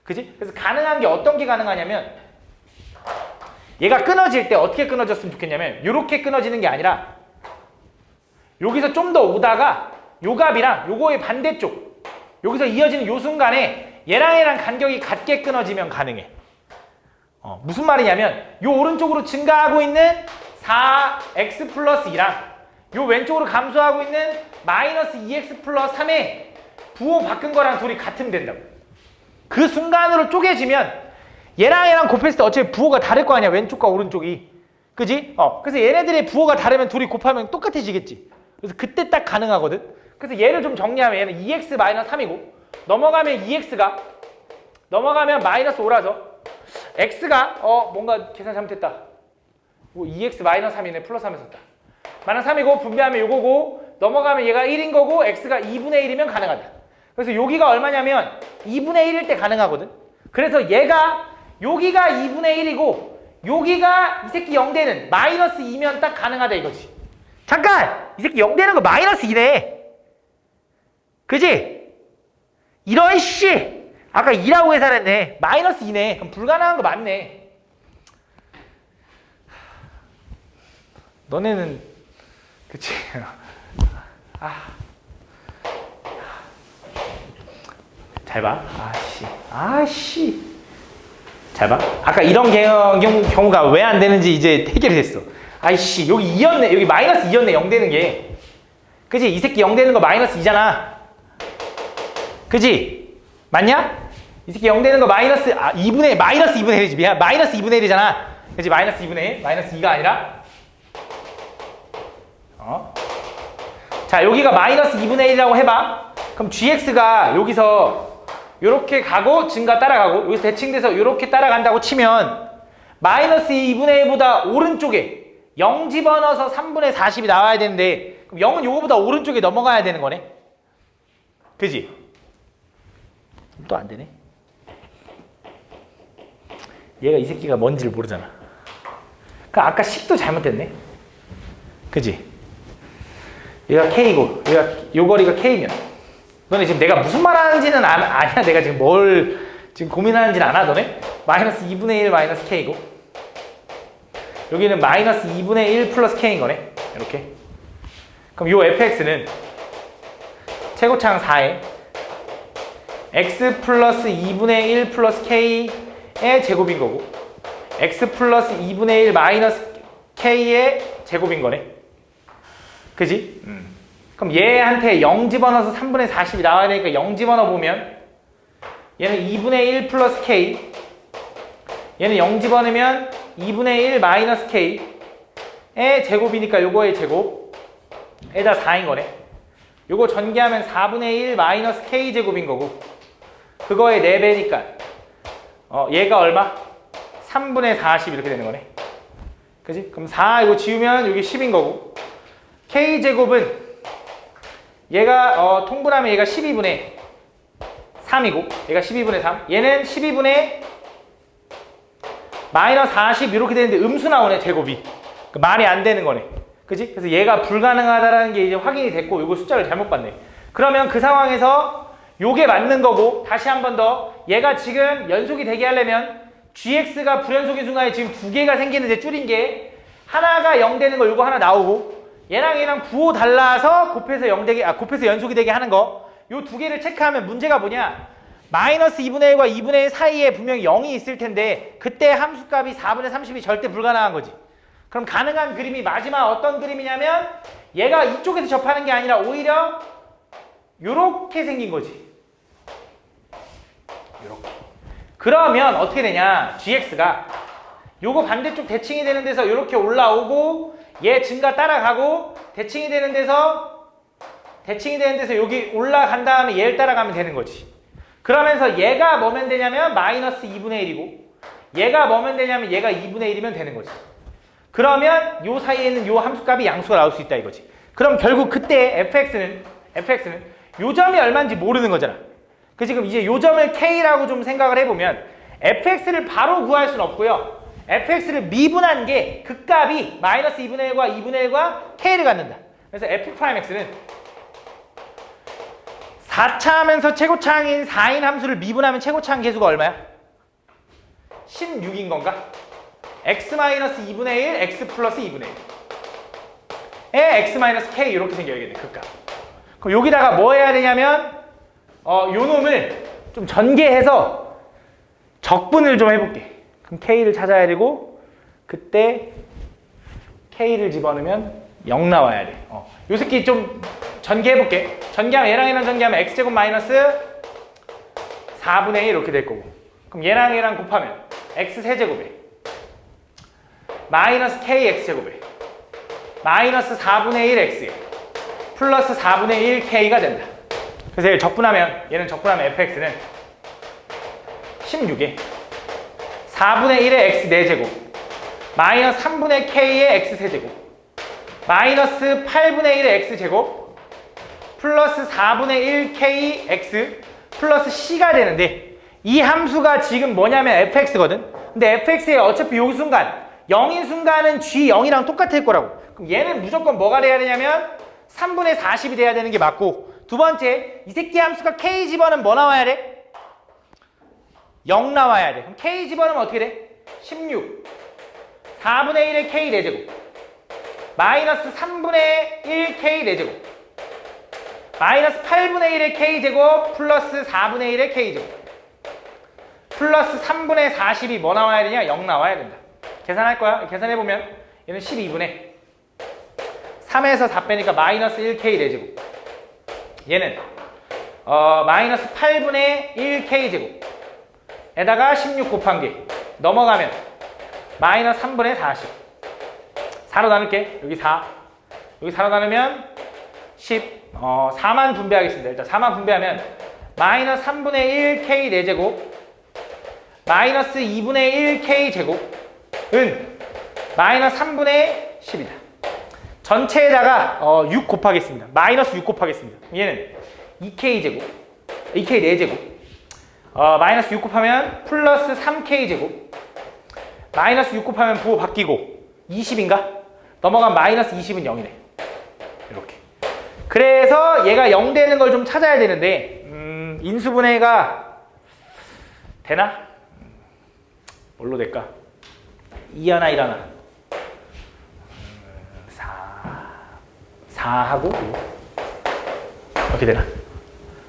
그지? 그래서 가능한 게 어떤 게 가능하냐면 얘가 끊어질 때 어떻게 끊어졌으면 좋겠냐면 이렇게 끊어지는 게 아니라 여기서 좀 더 오다가 요 값이랑 요거의 반대쪽 여기서 이어지는 요 순간에 얘랑 간격이 같게 끊어지면 가능해. 무슨 말이냐면 요 오른쪽으로 증가하고 있는 4x 플러스 2랑 요 왼쪽으로 감소하고 있는 마이너스 2x 플러스 3의 부호 바꾼 거랑 둘이 같으면 된다고. 그 순간으로 쪼개지면 얘랑 곱했을 때 어차피 부호가 다를 거 아니야 왼쪽과 오른쪽이. 그지? 그래서 얘네들의 부호가 다르면 둘이 곱하면 똑같아지겠지. 그래서 그때 딱 가능하거든. 그래서 얘를 좀 정리하면 얘는 2x 마이너스 3이고 넘어가면 2x가 넘어가면 마이너스 5라서 x가 뭔가 계산 잘못했다. 2x 마이너스 3이네. 플러스 3에 썼다. 마이너스 3이고 분배하면 요거고 넘어가면 얘가 1인 거고 x가 2분의 1이면 가능하다. 그래서 여기가 얼마냐면 2분의 1일 때 가능하거든. 그래서 얘가 여기가 2분의 1이고 여기가 이 새끼 0 되는 마이너스 2면 딱 가능하다 이거지. 잠깐! 이 새끼 0 되는 거 마이너스 2네. 그지? 이런 씨! 아까 2라고 계산했네. 마이너스 2네. 그럼 불가능한 거 맞네. 너네는 그치? 잘 봐. 아씨. 잘 봐. 아까 이런 경우가 왜 안 되는지 이제 해결이 됐어. 아이씨, 여기 2였네. 여기 마이너스 2였네. 0 되는 게. 그지? 이 새끼 0 되는 거 마이너스 2잖아. 그지? 맞냐? 이 새끼 0 되는 거 마이너스 2분의 1이지. 미안. 마이너스 2분의 1이잖아. 그지? 마이너스 2분의 1. 마이너스 2가 아니라. 자, 여기가 마이너스 2분의 1이라고 해봐. 그럼 gx가 여기서 요렇게 가고 증가 따라가고 여기서 대칭돼서 요렇게 따라간다고 치면 마이너스 2분의 1보다 오른쪽에 0 집어넣어서 3분의 40이 나와야 되는데 그럼 0은 요거보다 오른쪽에 넘어가야 되는 거네. 그지? 또 안 되네. 얘가 이 새끼가 뭔지를 모르잖아. 그러니까 아까 10도 잘못됐네. 그지? 얘가 K고 얘가 요 거리가 K면 너네 지금 내가 무슨 말 하는지는 아니야. 내가 지금 뭘 지금 고민하는지는 아나 너네? 마이너스 2분의 1 마이너스 K고 여기는 마이너스 2분의 1 플러스 K인 거네. 이렇게. 그럼 요 fx는 최고차항 4에 x 플러스 2분의 1 플러스 K의 제곱인 거고 x 플러스 2분의 1 마이너스 K의 제곱인 거네. 그지? 그럼 얘한테 0 집어넣어서 3분의 40이 나와야 되니까 0 집어넣어 보면 얘는 2분의 1 플러스 K 얘는 0 집어넣으면 2분의 1 마이너스 K의 제곱이니까 요거의 제곱에다 4인 거네. 요거 전개하면 4분의 1 마이너스 K 제곱인 거고 그거의 4배니까 얘가 얼마? 3분의 40 이렇게 되는 거네. 그지? 그럼 4 이거 지우면 여기 10인 거고 K제곱은 얘가 통분하면 얘가 12분의 3이고 얘가 12분의 3 얘는 12분의 마이너스 40 이렇게 되는데 음수 나오네, 제곱이. 말이 안 되는 거네. 그지? 그래서 얘가 불가능하다라는 게 이제 확인이 됐고, 이거 숫자를 잘못 봤네. 그러면 그 상황에서 요게 맞는 거고, 다시 한 번 더, 얘가 지금 연속이 되게 하려면 gx가 불연속인 순간에 지금 두 개가 생기는데 줄인 게 하나가 0 되는 거 요거 하나 나오고, 얘랑 부호 달라서 곱해서 0 되게, 곱해서 연속이 되게 하는 거, 요 두 개를 체크하면 문제가 뭐냐? 마이너스 2분의 1과 2분의 1 사이에 분명히 0이 있을 텐데 그때 함수값이 4분의 30이 절대 불가능한 거지. 그럼 가능한 그림이 마지막 어떤 그림이냐면 얘가 이쪽에서 접하는 게 아니라 오히려 요렇게 생긴 거지. 요렇게. 그러면 어떻게 되냐? gx가 요거 반대쪽 대칭이 되는 데서 요렇게 올라오고 얘 증가 따라가고 대칭이 되는 데서 여기 올라간 다음에 얘를 따라가면 되는 거지. 그러면서 얘가 뭐면 되냐면 마이너스 2분의 1이고 얘가 뭐면 되냐면 얘가 2분의 1이면 되는 거지. 그러면 요 사이에는 요 함수값이 양수가 나올 수 있다 이거지. 그럼 결국 그때 fx는 요 점이 얼마인지 모르는 거잖아. 그치? 그럼 이제 요 점을 k라고 좀 생각을 해보면 fx를 바로 구할 수는 없고요. fx를 미분한 게 그 값이 마이너스 2분의 1과 2분의 1과 k를 갖는다. 그래서 f'x는 4차하면서 최고차항인 4인 함수를 미분하면 최고차항 계수가 얼마야? 16인 건가? x-2분의 1, x 플러스 2분의 1에 x-k 이렇게 생겨야겠네, 그 값. 그럼 여기다가 뭐 해야 되냐면 요 놈을 좀 전개해서 적분을 좀 해볼게. 그럼 k를 찾아야 되고 그때 k를 집어넣으면 0 나와야 돼. 요 새끼 좀 전개해볼게. 전개하면 얘랑 전개하면 x제곱 마이너스 4분의 1 이렇게 될 거고, 그럼 얘랑 곱하면 x 세제곱에 마이너스 k x제곱에 마이너스 4분의 1 x에 플러스 4분의 1 k가 된다. 그래서 얘를 적분하면 fx는 16에 4분의 1의 x 4제곱 마이너스 3분의 k의 x 세제곱 마이너스 8분의 1의 x제곱 플러스 4분의 1 k x 플러스 c가 되는데, 이 함수가 지금 뭐냐면 fx거든. 근데 fx에 어차피 요 순간 0인 순간은 g0이랑 똑같을 거라고. 그럼 얘는 무조건 뭐가 돼야 되냐면 3분의 40이 돼야 되는 게 맞고, 두 번째 이 새끼 함수가 k 집어는 뭐 나와야 돼? 0 나와야 돼. 그럼 k 집어넣으면 어떻게 돼? 16 4분의 1의 k 4제곱 마이너스 3분의 1 k 4제곱 마이너스 8분의 1의 k제곱 플러스 4분의 1의 k제곱 플러스 3분의 40이 뭐 나와야 되냐? 0 나와야 된다. 계산할 거야. 계산해보면 얘는 12분의 3에서 4 빼니까 마이너스 1k 4제곱 얘는 마이너스 8분의 1k제곱 에다가 16 곱한 게 넘어가면 마이너스 3분의 40 4로 나눌게. 여기 4 여기 4로 나누면 10 4만 분배하겠습니다. 일단 4만 분배하면 마이너스 3분의 1 k 4제곱 마이너스 2분의 1 k 제곱은 마이너스 3분의 10이다. 전체에다가 6 곱하겠습니다. 마이너스 6 곱하겠습니다. 얘는 2k 제곱 2k 4제곱 마이너스 6 곱하면 플러스 3k 제곱 마이너스 6 곱하면 부호 바뀌고 20인가? 넘어가면 마이너스 20은 0이네. 이렇게. 그래서 얘가 0 되는 걸 좀 찾아야 되는데 인수분해가 되나? 뭘로 될까? 2 하나 1 하나 4하고 이렇게 되나?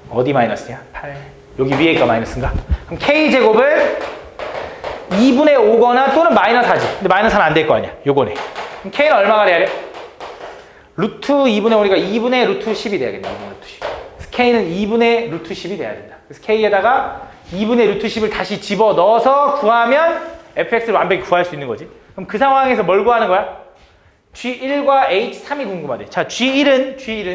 어디 마이너스냐? 8 여기 위에가 마이너스인가? 그럼 k제곱을 2분의 5거나 또는 마이너스 하지. 근데 마이너스 하나 안 될 거 아니야. 요거네. 그럼 k는 얼마가 돼야 돼? 루트 2분의 5니까 2분의 루트 10이 돼야겠네. 2분의 루트 10. 그래서 k는 2분의 루트 10이 돼야 된다. 그래서 k에다가 2분의 루트 10을 다시 집어넣어서 구하면 fx를 완벽히 구할 수 있는 거지. 그럼 그 상황에서 뭘 구하는 거야? G1과 H3이 궁금하대. 자, G1은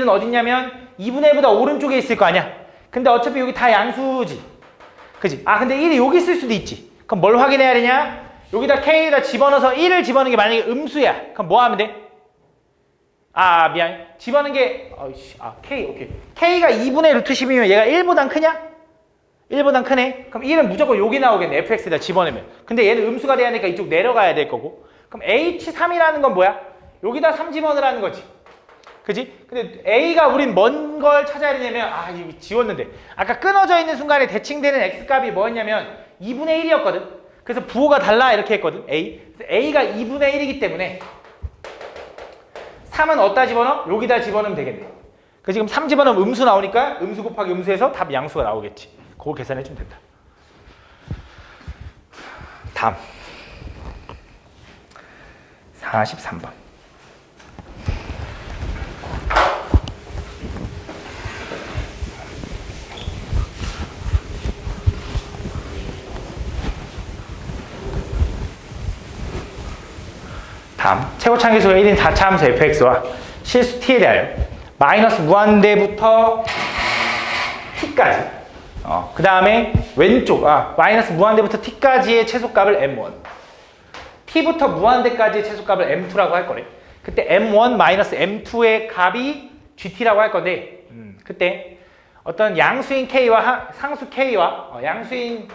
어딨냐면 2분의 1보다 오른쪽에 있을 거 아니야. 근데 어차피 여기 다 양수지. 그지? 근데 1이 여기 있을 수도 있지. 그럼 뭘 확인해야 되냐? 여기다 K에다 집어넣어서 1을 집어넣는 게 만약에 음수야. 그럼 뭐 하면 돼? 미안. 집어넣는 게 K, 오케이. K가 2분의 루트 10이면 얘가 1보단 크냐? 1보단 크네? 그럼 1은 무조건 여기 나오겠네. fx에다 집어넣으면. 근데 얘는 음수가 돼야 하니까 이쪽 내려가야 될 거고. 그럼 h3이라는 건 뭐야? 여기다 3 집어넣으라는 거지. 그지? 근데 a가 우린 뭔 걸 찾아야 되냐면 이거 지웠는데 아까 끊어져 있는 순간에 대칭되는 x값이 뭐였냐면 2분의 1이었거든. 그래서 부호가 달라 이렇게 했거든. 그래서 a가 2분의 1이기 때문에 3은 어디다 집어넣어? 여기다 집어넣으면 되겠네. 그래서 지금 3 집어넣으면 음수 나오니까 음수 곱하기 음수에서 답 양수가 나오겠지. 그거 계산해주면 된다. 다음 43번. 다음 최고차함계수가 1인 4차함수 fx와 실수 t에 대하여 마이너스 무한대부터 t까지 그 다음에 왼쪽 마이너스 무한대부터 t까지의 최소값을 m1 t부터 무한대까지의 최소값을 m2라고 할 거래. 그때 m1 마이너스 m2의 값이 gt라고 할 건데 그때 어떤 양수인 k와 상수 k와 양수인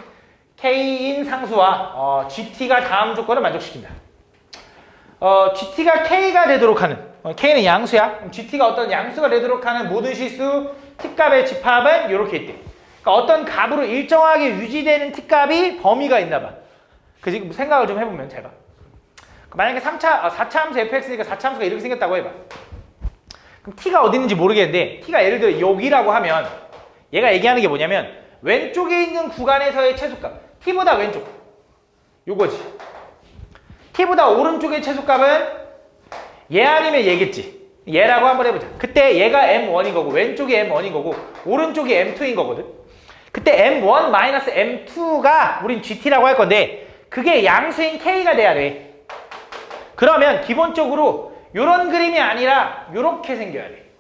k인 상수와 gt가 다음 조건을 만족시킨다. gt가 k가 되도록 하는 k는 양수야. 그럼 gt가 어떤 양수가 되도록 하는 모든 실수 t값의 집합은 이렇게 있대. 그러니까 어떤 값으로 일정하게 유지되는 t값이 범위가 있나 봐. 그지? 생각을 좀 해보면 잘 봐. 만약에 4차 함수 fx니까 4차 함수가 이렇게 생겼다고 해봐. 그럼 t가 어디 있는지 모르겠는데 t가 예를 들어 여기라고 하면 얘가 얘기하는 게 뭐냐면 왼쪽에 있는 구간에서의 최소값 t보다 왼쪽 요거지. t보다 오른쪽의 최소값은 얘 아니면 얘겠지. 얘라고 한번 해보자. 그때 얘가 m1인 거고 왼쪽이 m1인 거고 오른쪽이 m2인 거거든. 그때 m1 마이너스 m2가 우린 gt라고 할 건데 그게 양수인 k가 돼야 돼. 그러면 기본적으로 이런 그림이 아니라 이렇게 생겨야 돼.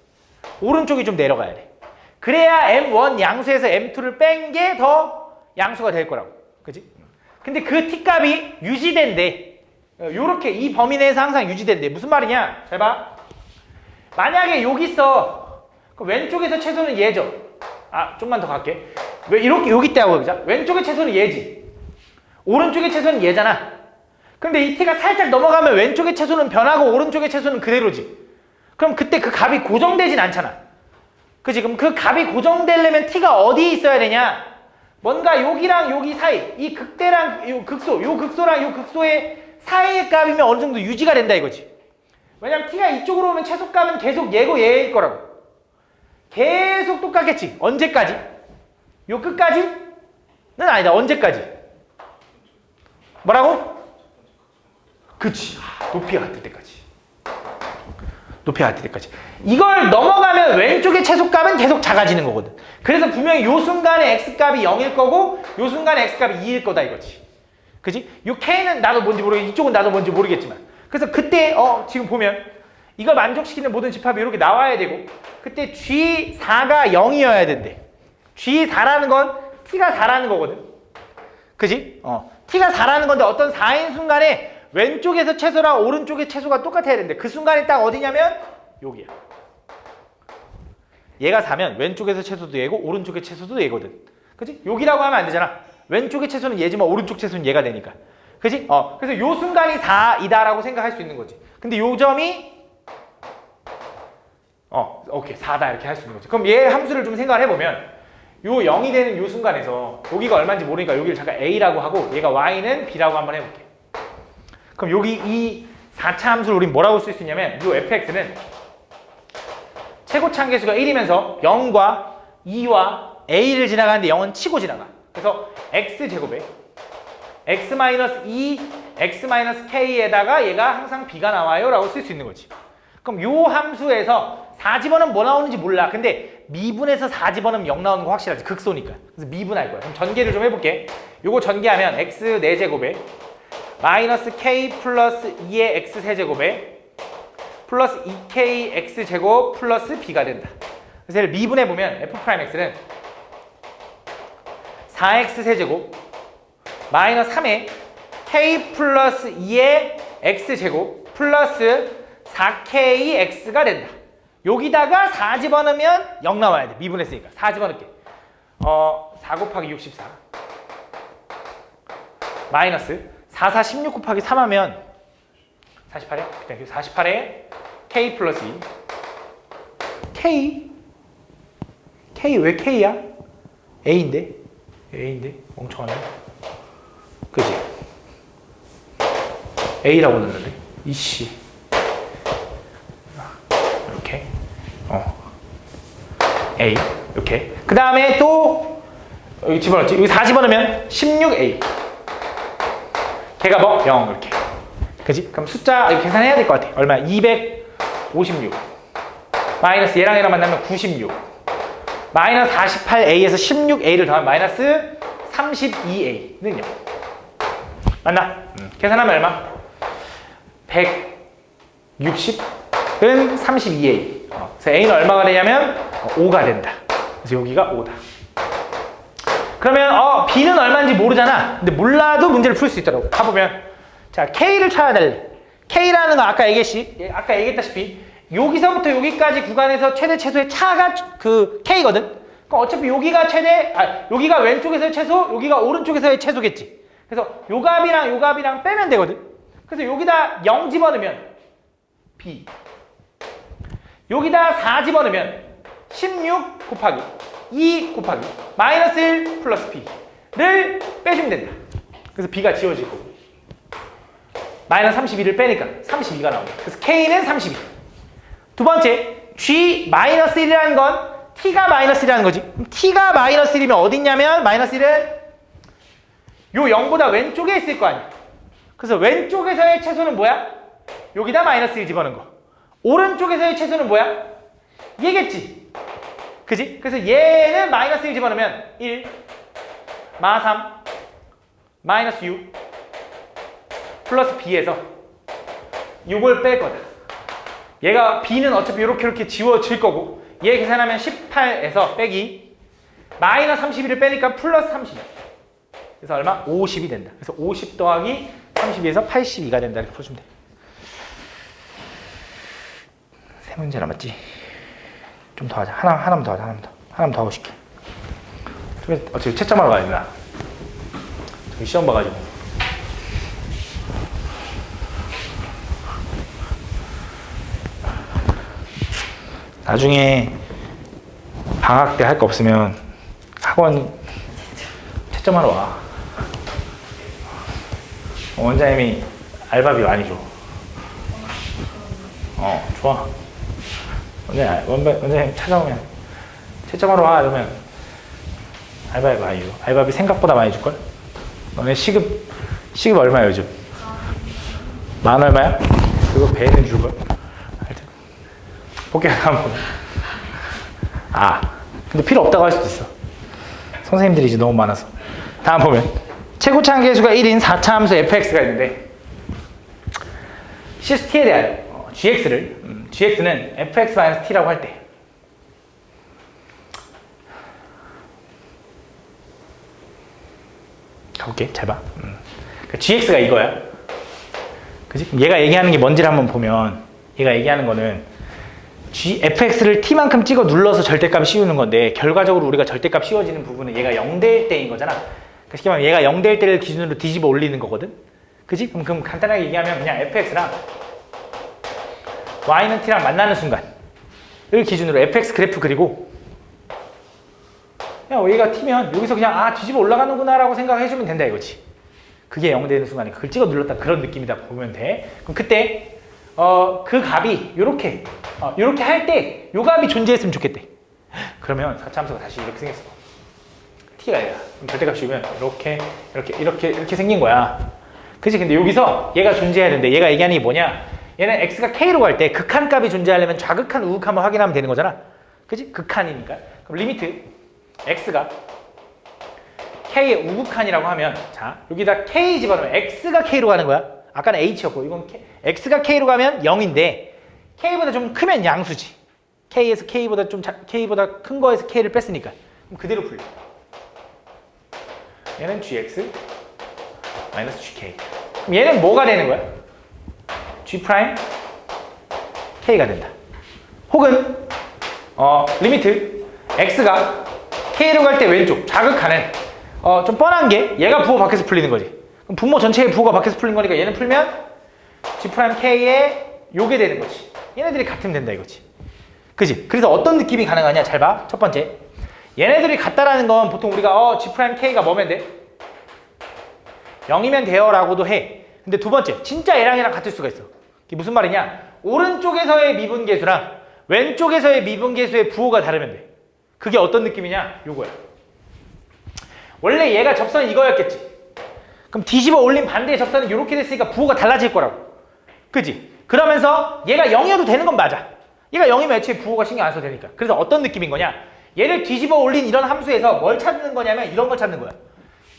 오른쪽이 좀 내려가야 돼. 그래야 m1 양수에서 m2를 뺀 게 더 양수가 될 거라고. 그치? 근데 그 t값이 유지된대. 요렇게 이 범위 내에서 항상 유지된대. 무슨 말이냐? 잘 봐. 만약에 여기 있어. 그럼 왼쪽에서 최소는 얘죠. 좀만 더 갈게. 왜 이렇게 여기 있다 하고 보자. 왼쪽의 최소는 얘지. 오른쪽의 최소는 얘잖아. 근데 이 t가 살짝 넘어가면 왼쪽의 최소는 변하고 오른쪽의 최소는 그대로지. 그럼 그때 그 값이 고정되진 않잖아. 그치? 그럼 그 값이 고정되려면 t가 어디에 있어야 되냐? 뭔가 여기랑 여기 사이, 이 극대랑 요 극소, 요 극소랑 요 극소의 사이의 값이면 어느 정도 유지가 된다 이거지. 왜냐면 t가 이쪽으로 오면 최소값은 계속 얘고 얘일 거라고. 계속 똑같겠지. 언제까지? 요 끝까지는 아니다. 언제까지? 뭐라고? 그치. 높이가 같을 때까지. 높이가 같을 때까지. 이걸 넘어가면 왼쪽의 최소값은 계속 작아지는 거거든. 그래서 분명히 요 순간에 x값이 0일 거고 요 순간에 x값이 2일 거다 이거지. 그치? 요 k는 나도 뭔지 모르겠지만 이쪽은 나도 뭔지 모르겠지만 그래서 그때 지금 보면 이걸 만족시키는 모든 집합이 이렇게 나와야 되고 그때 G4가 0이어야 된대. G4라는 건 T가 4라는 거거든. 그치? T가 4라는 건데 어떤 4인 순간에 왼쪽에서 최소랑 오른쪽의 최소가 똑같아야 되는데 그 순간이 딱 어디냐면 여기야. 얘가 4면 왼쪽에서 최소도 얘고 오른쪽의 최소도 얘거든. 그치? 여기라고 하면 안 되잖아. 왼쪽의 최소는 얘지만 오른쪽 최소는 얘가 되니까. 그치? 그래서 요 순간이 4이다라고 생각할 수 있는 거지. 근데 요 점이 오케이 4다 이렇게 할 수 있는 거지. 그럼 얘 함수를 좀 생각을 해보면 요 0이 되는 요 순간에서 여기가 얼마인지 모르니까 여기를 잠깐 a라고 하고 얘가 y는 b라고 한번 해볼게. 그럼 여기 이 4차 함수를 우린 뭐라고 쓸 수 있냐면 요 fx는 최고차 함계수가 1이면서 0과 2와 a를 지나가는데 0은 치고 지나가. 그래서 x제곱에 x-2 x-k에다가 얘가 항상 b가 나와요 라고 쓸 수 있는 거지. 그럼 요 함수에서 4집어넣으면 뭐 나오는지 몰라. 근데 미분에서 4집어넣으면 0 나오는 거 확실하지. 극소니까. 그래서 미분할 거야. 그럼 전개를 좀 해볼게. 요거 전개하면 x 4제곱에 마이너스 k 플러스 2의 x 세제곱에 플러스 2k x제곱 플러스 b가 된다. 그래서 얘를 미분해보면 f'x는 4x 세제곱 마이너스 3의 k 플러스 2의 x제곱 플러스 4kx가 된다. 여기다가 4 집어넣으면 0 나와야 돼. 미분했으니까. 4 집어넣을게. 4 곱하기 64 마이너스 4, 4, 16 곱하기 3 하면 48에 48에 K 플러스 2 K 왜 K야? A인데 멍청하네 그지? A라고 넣는데 이씨 이렇게 A 이렇게 그 다음에 또 여기 집어넣지 여기 4 집어넣으면 16A 걔가 뭐? 0 이렇게 그지? 그럼 숫자 이렇게 계산해야 될 것 같아 얼마야? 256 마이너스 얘랑 만나면 96 마이너스 48A에서 16A를 더하면 마이너스 32A는요 맞나? 계산하면 얼마? 160은 32A 그래서 A는 얼마가 되냐면 5가 된다 그래서 여기가 5다 그러면 B는 얼마인지 모르잖아 근데 몰라도 문제를 풀 수 있더라고 가보면 자 K를 찾아야 될래 K라는 거 아까 얘기했다시피 여기서부터 여기까지 구간에서 최대 최소의 차가 그 K거든 그럼 어차피 여기가 여기가 왼쪽에서의 최소 여기가 오른쪽에서의 최소겠지 그래서 요 값이랑 빼면 되거든 그래서 여기다 0 집어넣으면 B 여기다 4 집어넣으면 16 곱하기 2 곱하기 마이너스 1 플러스 B를 빼주면 된다 그래서 B가 지워질 거고 마이너스 32를 빼니까 32가 나옵니다 그래서 K는 32 두 번째 G 마이너스 1이라는 건 T가 마이너스 1이라는 거지 T가 마이너스 1이면 어디 있냐면 마이너스 1은 요 0보다 왼쪽에 있을 거 아니야 그래서 왼쪽에서의 최소는 뭐야? 여기다 마이너스 1 집어넣은 거 오른쪽에서의 최소는 뭐야? 얘겠지 그지? 그래서 얘는 마이너스 1 집어넣으면 1 마 3 마이너스 6 플러스 B에서 6을 뺄 거다 얘가 B는 어차피 이렇게 지워질 거고 얘 계산하면 18에서 빼기 마이너스 31을 빼니까 플러스 30 그래서 얼마? 50이 된다 그래서 50 더하기 32에서 82가 된다 이렇게 풀어주면 돼 세 문제 남았지? 좀 더 하자 하나만 더 하고 싶게 어차피 채점하러 가야 되나 저기 시험 봐가지고 나중에 방학 때 할 거 없으면 학원 채점하러 와 원장님이 알바비 많이 줘 좋아 원장님 찾아오면 채점하러 와 이러면 알바비 많이 줘 알바비 생각보다 많이 줄걸? 너네 시급 얼마야 요즘? 만 얼마야? 그거 배는 줄걸? 하여튼 복귀 한번 보자 근데 필요 없다고 할 수도 있어 선생님들이 이제 너무 많아서 다음 보면 최고차 계수가 1인 4차 함수 fx가 있는데 시스-t에 대한 gx는 fx-t라고 할 때 가볼게 잘 봐 그러니까 gx가 이거야 그치? 얘가 얘기하는 게 뭔지를 한번 보면 얘가 얘기하는 거는 fx를 t만큼 찍어 눌러서 절대값 씌우는 건데 결과적으로 우리가 절대값 씌워지는 부분은 얘가 0대1 때인 거잖아 쉽게 말하면 얘가 0대1 때를 기준으로 뒤집어 올리는 거거든 그치? 그럼 간단하게 얘기하면 그냥 fx랑 y는 t랑 만나는 순간을 기준으로 fx 그래프 그리고 그냥 얘가 t면 여기서 그냥 뒤집어 올라가는구나 라고 생각해주면 된다 이거지 그게 0 되는 순간에 그걸 찍어 눌렀다 그런 느낌이다 보면 돼 그럼 그때 그 값이 요렇게 할 때 요 값이 존재했으면 좋겠대 그러면 4차 함수가 다시 이렇게 생겼어 t가 얘야 그럼 절대값 씌우면 이렇게 생긴 거야 그치? 근데 여기서 얘가 존재해야 되는데 얘가 얘기하는 게 뭐냐 얘는 x가 k로 갈 때 극한값이 존재하려면 좌극한 우극한을 확인하면 되는 거잖아 그치? 극한이니까 그럼 리미트 x가 k의 우극한이라고 하면 자 여기다 k 집어넣으면 x가 k로 가는 거야 아까는 h였고 이건 x가 k로 가면 0인데 k보다 좀 크면 양수지 k에서 k보다 큰 거에서 k를 뺐으니까 그럼 그대로 풀려 얘는 gx 마이너스 gk 그럼 얘는 뭐가 되는 거야? g 프라임 k가 된다 혹은 리미트 x가 K로 갈 때 왼쪽 자극하는 좀 뻔한 게 얘가 부호 밖에서 풀리는 거지. 그럼 분모 전체의 부호가 밖에서 풀린 거니까 얘는 풀면 G'K에 요게 되는 거지. 얘네들이 같으면 된다 이거지. 그지? 그래서 어떤 느낌이 가능하냐? 잘 봐. 첫 번째. 얘네들이 같다라는 건 보통 우리가 G'K가 뭐면 돼? 0이면 돼요 라고도 해. 근데 두 번째. 진짜 얘랑 같을 수가 있어. 이게 무슨 말이냐? 오른쪽에서의 미분계수랑 왼쪽에서의 미분계수의 부호가 다르면 돼. 그게 어떤 느낌이냐? 요거야. 원래 얘가 접선은 이거였겠지. 그럼 뒤집어 올린 반대의 접선은 이렇게 됐으니까 부호가 달라질 거라고. 그지? 그러면서 얘가 0이어도 되는 건 맞아. 얘가 0이면 애초에 부호가 신경 안 써도 되니까. 그래서 어떤 느낌인 거냐? 얘를 뒤집어 올린 이런 함수에서 뭘 찾는 거냐면 이런 걸 찾는 거야.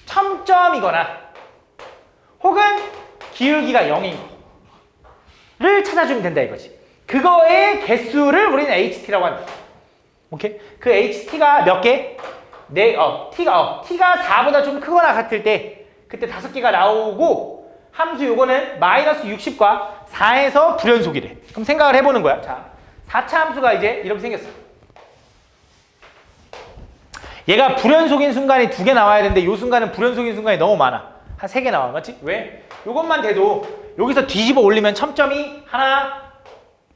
첨점이거나 혹은 기울기가 0인 거를 찾아주면 된다 이거지. 그거의 개수를 우리는 HT라고 한다. 오케이? 그 HT가 몇 개? T가 4보다 좀 크거나 같을 때 그때 5개가 나오고 함수 요거는 마이너스 60과 4에서 불연속이래. 그럼 생각을 해보는 거야. 자, 4차 함수가 이제 이렇게 생겼어. 얘가 불연속인 순간이 2개 나와야 되는데 요 순간은 불연속인 순간이 너무 많아. 한 3개 나와. 맞지? 왜? 요것만 돼도 여기서 뒤집어 올리면 첨점이 하나,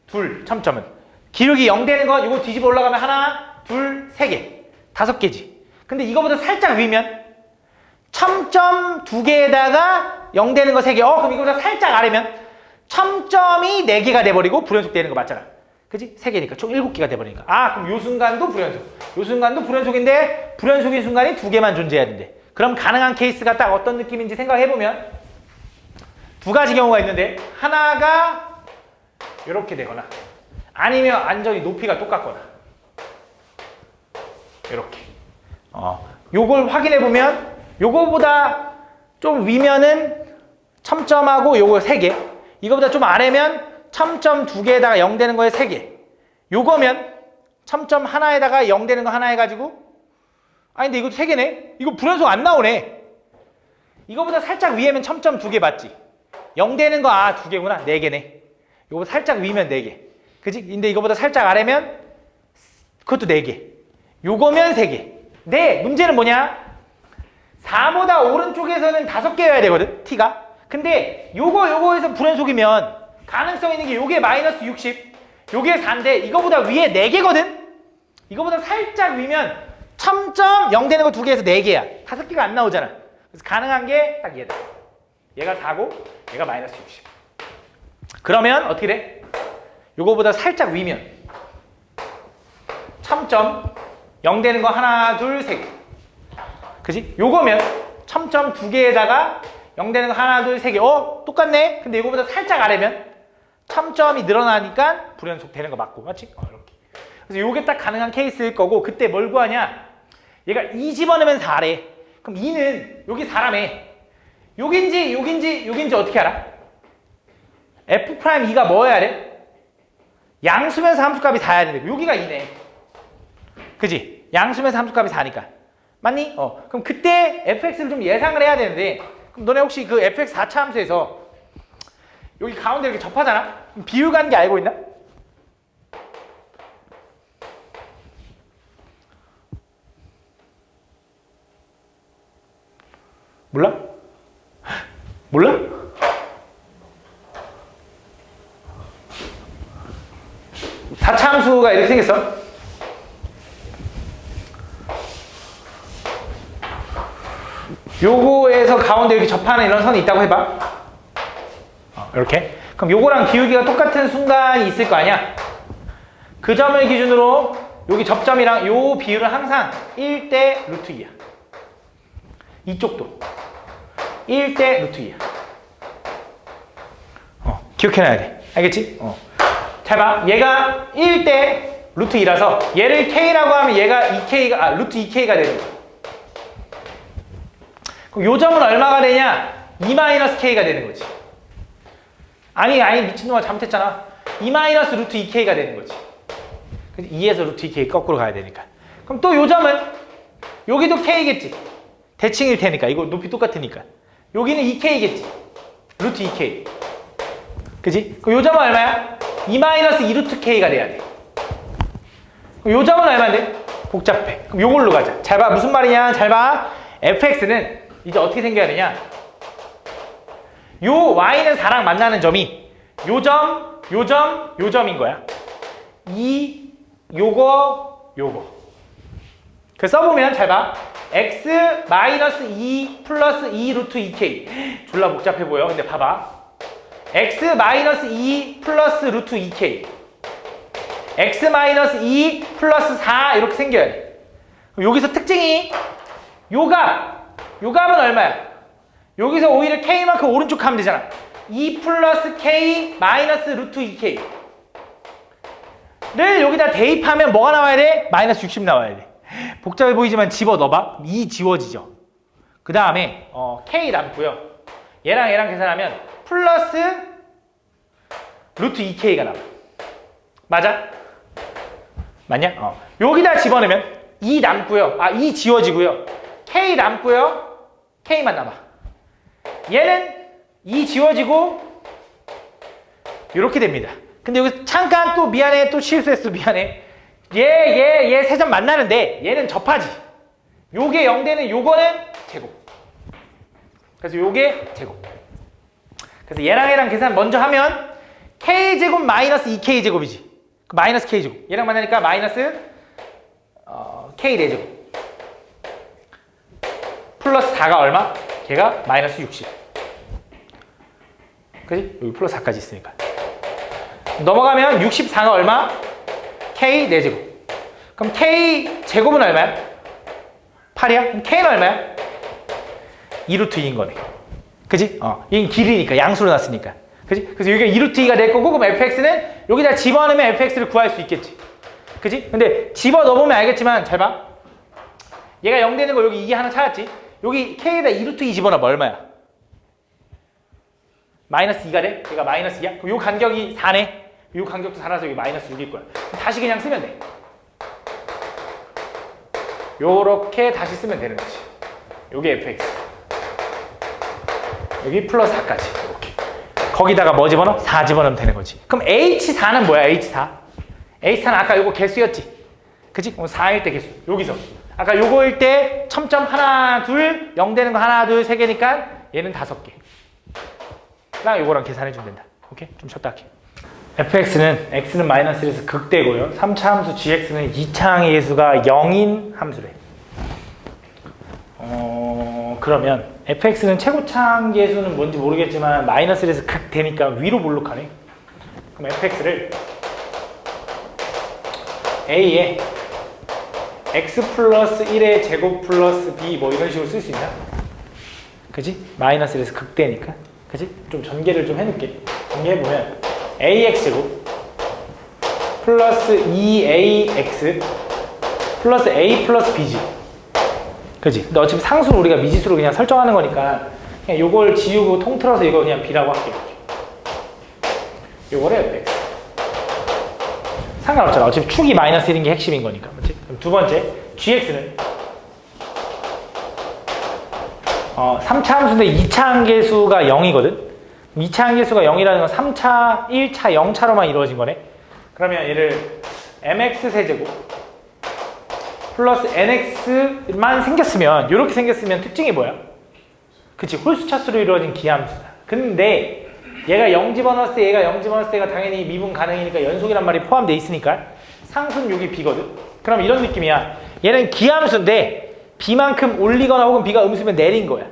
둘, 첨점은. 기울기 0 되는 건 이거 뒤집어 올라가면 하나, 둘, 3개. 5개지. 근데 이거보다 살짝 위면 첨점 2개에다가 0 되는 거 3개. 그럼 이거보다 살짝 아래면 첨점이 4개가 돼버리고 불연속 되는 거 맞잖아. 그지? 3개니까 총 7개가 돼버리니까. 그럼 요 순간도 불연속. 요 순간도 불연속인데 불연속인 순간이 2개만 존재해야 된대. 그럼 가능한 케이스가 딱 어떤 느낌인지 생각해보면 두 가지 경우가 있는데 하나가 이렇게 되거나 아니면 완전히 높이가 똑같거나 이렇게. 요걸 확인해보면 요거보다 좀 위면은 첨점하고 요거 3개, 이거보다 좀 아래면 첨점 2개에다가 0 되는 거에 3개, 요거면 첨점 하나에다가 0 되는 거 하나 해가지고 근데 이거 3개네? 이거 불연속 안 나오네. 이거보다 살짝 위에면 첨점 2개 맞지? 0 되는 거 2개구나. 4개네. 이거보다 살짝 위면 4개. 그지? 근데 이거보다 살짝 아래면 그것도 4개. 요거면 3개. 네, 문제는 뭐냐? 4보다 오른쪽에서는 5개여야 되거든, T가. 근데 요거에서 불연속이면 가능성 있는 게 요게 마이너스 60, 요게 4인데 이거보다 위에 4개거든? 이거보다 살짝 위면 첨점 0 되는 거 2개에서 4개야. 5개가 안 나오잖아. 그래서 가능한 게 딱 얘다. 얘가 4고 얘가 마이너스 60. 그러면 어떻게 돼? 요거보다 살짝 위면 첨점 0 되는 거 하나, 둘, 3개. 그지? 요거면 첨점 2개에다가 0 되는 거 하나, 둘, 3개. 똑같네? 근데 이거보다 살짝 아래면 첨점이 늘어나니까 불연속 되는 거 맞고. 맞지? 이렇게. 그래서 요게 딱 가능한 케이스일 거고, 그때 뭘 구하냐? 얘가 2 집어넣으면 4래. 그럼 2는 여기 4라며. 여긴지 어떻게 알아? F'2가 뭐여야 돼? 양수면서 함수값이 4여야 되는데 여기가 2네. 그지? 양수면서 함수값이 4니까. 맞니? 그럼 그때 fx를 좀 예상을 해야 되는데, 그럼 너네 혹시 그 fx 4차 함수에서 여기 가운데 이렇게 접하잖아? 그럼 비율 가는 게 알고 있나? 몰라? 몰라? 사차함수가 이렇게 생겼어. 요거에서 가운데 이렇게 접하는 이런 선이 있다고 해봐. 이렇게. 그럼 요거랑 기울기가 똑같은 순간이 있을 거 아니야? 그 점을 기준으로 여기 접점이랑 요 비율은 항상 1대 루트 2야. 이쪽도 1대 루트 2야. 기억해놔야 돼. 알겠지? 잘 봐. 얘가 1대 루트 2라서 얘를 K라고 하면 얘가 2K가, 루트 2K가 되는 거야. 그럼 요 점은 얼마가 되냐? 2-K가 되는 거지. 아니 미친놈아 잘못했잖아. 2- 루트 2K가 되는 거지. 2에서 루트 2K 거꾸로 가야 되니까. 그럼 또 요 점은 여기도 K겠지. 대칭일 테니까. 이거 높이 똑같으니까. 여기는 2K겠지. 루트 2K. 그지? 그럼 요 점은 얼마야? 2- 2루트 K가 돼야 돼. 그럼 요 점은 얼마인데? 복잡해. 그럼 요걸로 가자. 잘 봐. 무슨 말이냐? 잘 봐. fx는 이제 어떻게 생겨야 되냐? 요 y는 4랑 만나는 점이 요 점, 요 점, 요 점인 거야. 요거. 그 써보면 잘 봐. x 마이너스 2 플러스 2 루트 2k. 졸라 복잡해 보여. 근데 봐봐. x 마이너스 2 플러스 루트 2k. x 마이너스 2 플러스 4 이렇게 생겨야 돼. 그럼 여기서 특징이 요 값은 얼마야? 여기서 오히려 k만큼 오른쪽 하면 되잖아. 2 플러스 k 마이너스 루트 2k 를 여기다 대입하면 뭐가 나와야 돼? 마이너스 60 나와야 돼. 복잡해 보이지만 집어넣어봐. 2 지워지죠. 그 다음에 k 남고요. 얘랑 계산하면 플러스 루트 2k가 나와. 맞아? 맞냐? 여기다 집어넣으면 2 남고요. 2 지워지고요. k 남고요. k만 남아. 얘는 2 지워지고 이렇게 됩니다. 근데 여기서 잠깐 또 미안해. 또 실수했어. 미안해. 얘 세 점 만나는데 얘는 접하지. 요게 0되는 요거는 제곱. 그래서 요게 제곱. 그래서 얘랑 계산 먼저 하면 k제곱 마이너스 2k제곱이지. 마이너스 k제곱. 얘랑 만나니까 마이너스 k4제곱. 플러스 4가 얼마? 걔가 마이너스 60. 그지? 여기 플러스 4까지 있으니까. 넘어가면 64가 얼마? k4제곱. 그럼 k제곱은 얼마야? 8이야? 그럼 k는 얼마야? 2루트 2인 거네. 그지? 이게 길이니까, 양수로 놨으니까. 그지? 그래서 여기가 2루트 2가 될 거고, 그럼 fx는 여기다 집어넣으면 fx를 구할 수 있겠지. 그지? 근데 집어넣어보면 알겠지만, 잘 봐. 얘가 0 되는 거 여기 2 하나 찾았지? 여기 k에다 2루트 2 집어넣으면 얼마야? 마이너스 2가 돼? 얘가 마이너스 2야? 그럼 요 간격이 4네? 요 간격도 4라서 여기 마이너스 6일 거야. 다시 그냥 쓰면 돼. 요렇게 다시 쓰면 되는 거지. 요게 fx. 여기 플러스 4까지. 이렇게. 거기다가 뭐 집어넣어? 4 집어넣으면 되는 거지. 그럼 h4는 뭐야? h4. h4는 아까 요거 개수였지? 그치? 4일 때 개수. 여기서. 아까 요거일 때 첨점 하나, 둘, 0 되는 거 하나, 둘, 3개니까 얘는 5개. 나 요거랑 계산해주면 된다. 오케이? 좀 쉬었다 할게. fx는 x는 마이너스 1에서 극대고요. 3차 함수 gx는 2차 함수가 0인 함수래. 그러면 fx는 최고차항계수는 뭔지 모르겠지만 마이너스 1에서 극대니까 위로 볼록하네. 그럼 fx를 a에 x 플러스 1의 제곱 플러스 b 뭐 이런 식으로 쓸 수 있나? 그지? 마이너스 1에서 극대니까. 그지? 좀 전개를 좀 해놓을게. 전개해보면 ax제곱 플러스 2ax 플러스 a 플러스 b지. 그지? 근데 어차피 상수를 우리가 미지수로 그냥 설정하는 거니까 그냥 요걸 지우고 통틀어서 이거 그냥 b라고 할게요. 요거를 fx. 상관없잖아. 어차피 축이 마이너스 1인 게 핵심인 거니까. 그렇지? 그럼 두 번째 gx는 3차 함수인데 2차 함계수가 0이거든. 2차 함계수가 0이라는 건 3차, 1차, 0차로만 이루어진 거네. 그러면 얘를 mx 세제곱 플러스 nx만 생겼으면, 이렇게 생겼으면 특징이 뭐야? 그치, 홀수 차수로 이루어진 기하함수다. 근데 얘가 0 집어넣었을 때, 얘가 0 집어넣었을 때가 당연히 미분 가능이니까 연속이란 말이 포함되어 있으니까 상수는 여기 b거든. 그럼 이런 느낌이야. 얘는 기하함수인데 b만큼 올리거나 혹은 b가 음수면 내린 거야.